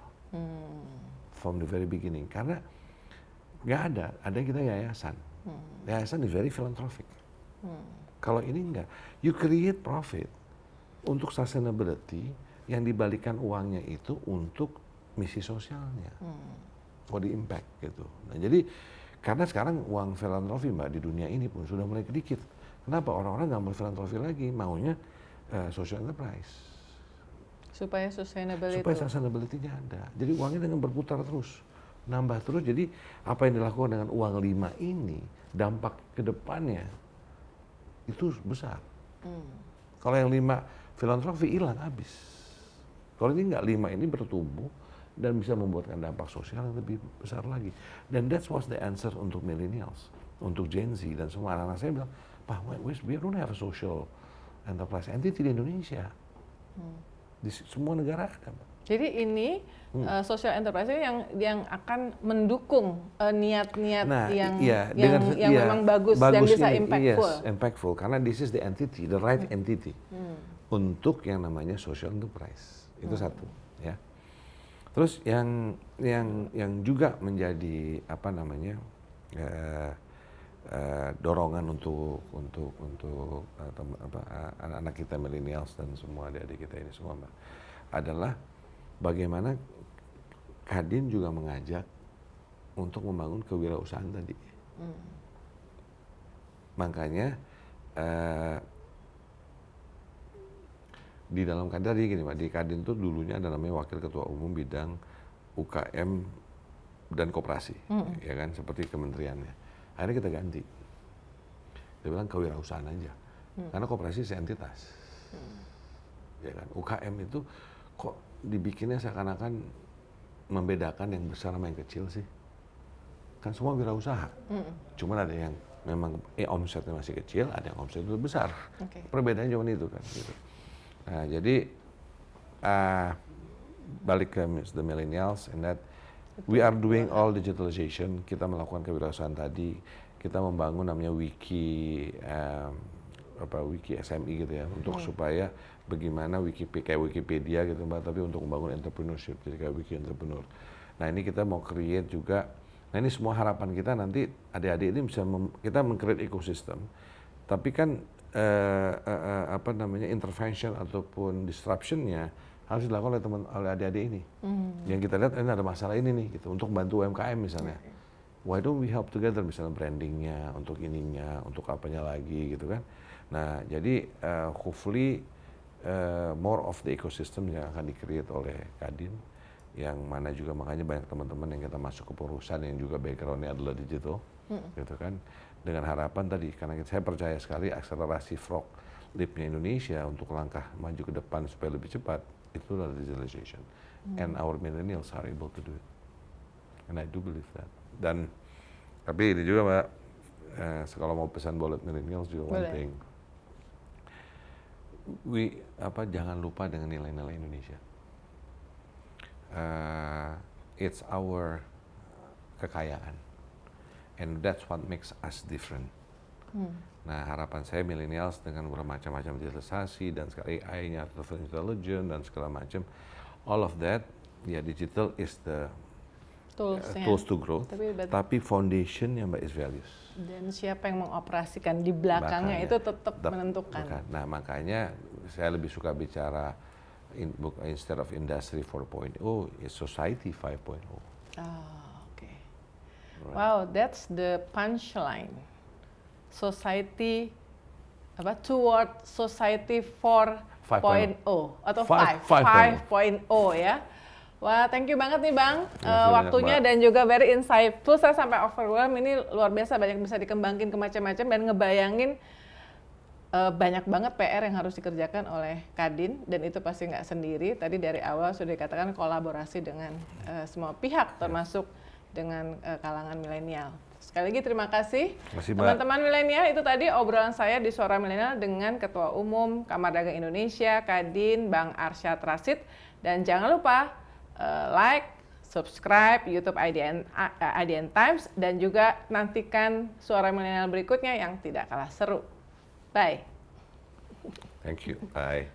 From the very beginning. Karena nggak ada kita yayasan. Yayasan is very philanthropic. Kalau ini enggak, you create profit untuk sustainability yang dibalikan uangnya itu untuk misi sosialnya. For the impact gitu. Nah jadi karena sekarang uang filantropi Mbak di dunia ini pun sudah mulai sedikit. Kenapa? Orang-orang nggak mau filantropi lagi, maunya social enterprise. Supaya sustainability-nya ada. Jadi uangnya dengan berputar terus, nambah terus. Jadi apa yang dilakukan dengan uang 5 ini, dampak ke depannya itu besar. Kalau yang 5 filantropi hilang habis. Kalau ini nggak, 5 ini bertumbuh dan bisa membuatkan dampak sosial yang lebih besar lagi. Dan that's was the answer untuk millennials, untuk Gen Z dan semua anak-anak saya bilang, Pak, we don't have a social enterprise entity di Indonesia. Di semua negara ada. Jadi ini social enterprise yang akan mendukung niat-niat yang memang bagus dan bisa impactful. Yes, impactful. Karena this is the entity, the right entity untuk yang namanya social enterprise. Itu satu, ya. Terus yang juga menjadi dorongan untuk anak-anak kita millennials dan semua adik-adik kita ini semua Mbak, adalah bagaimana Kadin juga mengajak untuk membangun kewirausahaan tadi. Makanya di dalam Kadin tadi gini Pak, di Kadin tuh dulunya ada namanya Wakil Ketua Umum Bidang UKM dan Koperasi, ya kan, seperti kementeriannya. Akhirnya kita ganti. Dia bilang kewirausahaan aja, karena koperasi seentitas. Ya kan, UKM itu kok dibikinnya seakan-akan membedakan yang besar sama yang kecil sih. Kan semua wirausaha. Cuman ada yang memang omsetnya masih kecil, ada yang omsetnya besar. Perbedaannya cuma itu kan. Gitu. Nah, jadi balik ke the millennials, and that we are doing all digitalization. Kita melakukan kewirausahaan tadi. Kita membangun namanya wiki SME gitu ya, untuk supaya bagaimana kayak Wikipedia gitu Mbak, tapi untuk membangun entrepreneurship, jadi kayak wiki entrepreneur. Nah ini kita mau create juga Nah ini semua harapan kita nanti adik-adik ini bisa kita meng-create ekosistem, tapi kan apa namanya intervention ataupun disruptionnya harus dilakukan oleh adik-adik ini. Yang kita lihat ini ada masalah ini nih gitu untuk bantu UMKM misalnya. Why don't we help together misalnya brandingnya, untuk ininya, untuk apanya lagi gitu kan. Nah jadi hopefully more of the ecosystem yang akan di-create oleh Kadin, yang mana juga makanya banyak teman-teman yang kita masuk ke perusahaan yang juga backgroundnya adalah digital, gitu kan. Dengan harapan tadi, karena saya percaya sekali akselerasi frog leap-nya Indonesia untuk langkah maju ke depan supaya lebih cepat, itu adalah digitalization. And our millennials are able to do it. And I do believe that. Dan, tapi ini juga Mbak, kalau mau pesan buat millennials juga one thing. Jangan lupa dengan nilai-nilai Indonesia. It's our kekayaan. And that's what makes us different. Nah harapan saya millennials dengan bermacam-macam digitalisasi dan sekarang AI-nya, artificial intelligence dan segala macam, all of that, ya digital is the tools to grow. Tapi foundationnya Mbak is values. Dan siapa yang mengoperasikan di belakangnya itu tetap menentukan. Nah makanya saya lebih suka bicara instead of industry 4.0, is society 5.0. Wow, that's the punchline. Society toward society 4.0 atau 5.0 ya. Wah, thank you banget nih Bang waktunya dan juga very insightful. Saya sampai overwhelmed, ini luar biasa, banyak bisa dikembangin ke macam-macam dan ngebayangin banyak banget PR yang harus dikerjakan oleh Kadin dan itu pasti nggak sendiri. Tadi dari awal sudah dikatakan kolaborasi dengan semua pihak termasuk dengan kalangan milenial. Sekali lagi terima kasih teman-teman milenial. Itu tadi obrolan saya di Suara Milenial dengan Ketua Umum Kamar Dagang Indonesia Kadin, Bang Arsyad Rashid. Dan jangan lupa like, subscribe YouTube IDN Times dan juga nantikan Suara Milenial berikutnya yang tidak kalah seru. Bye. Thank you. Bye.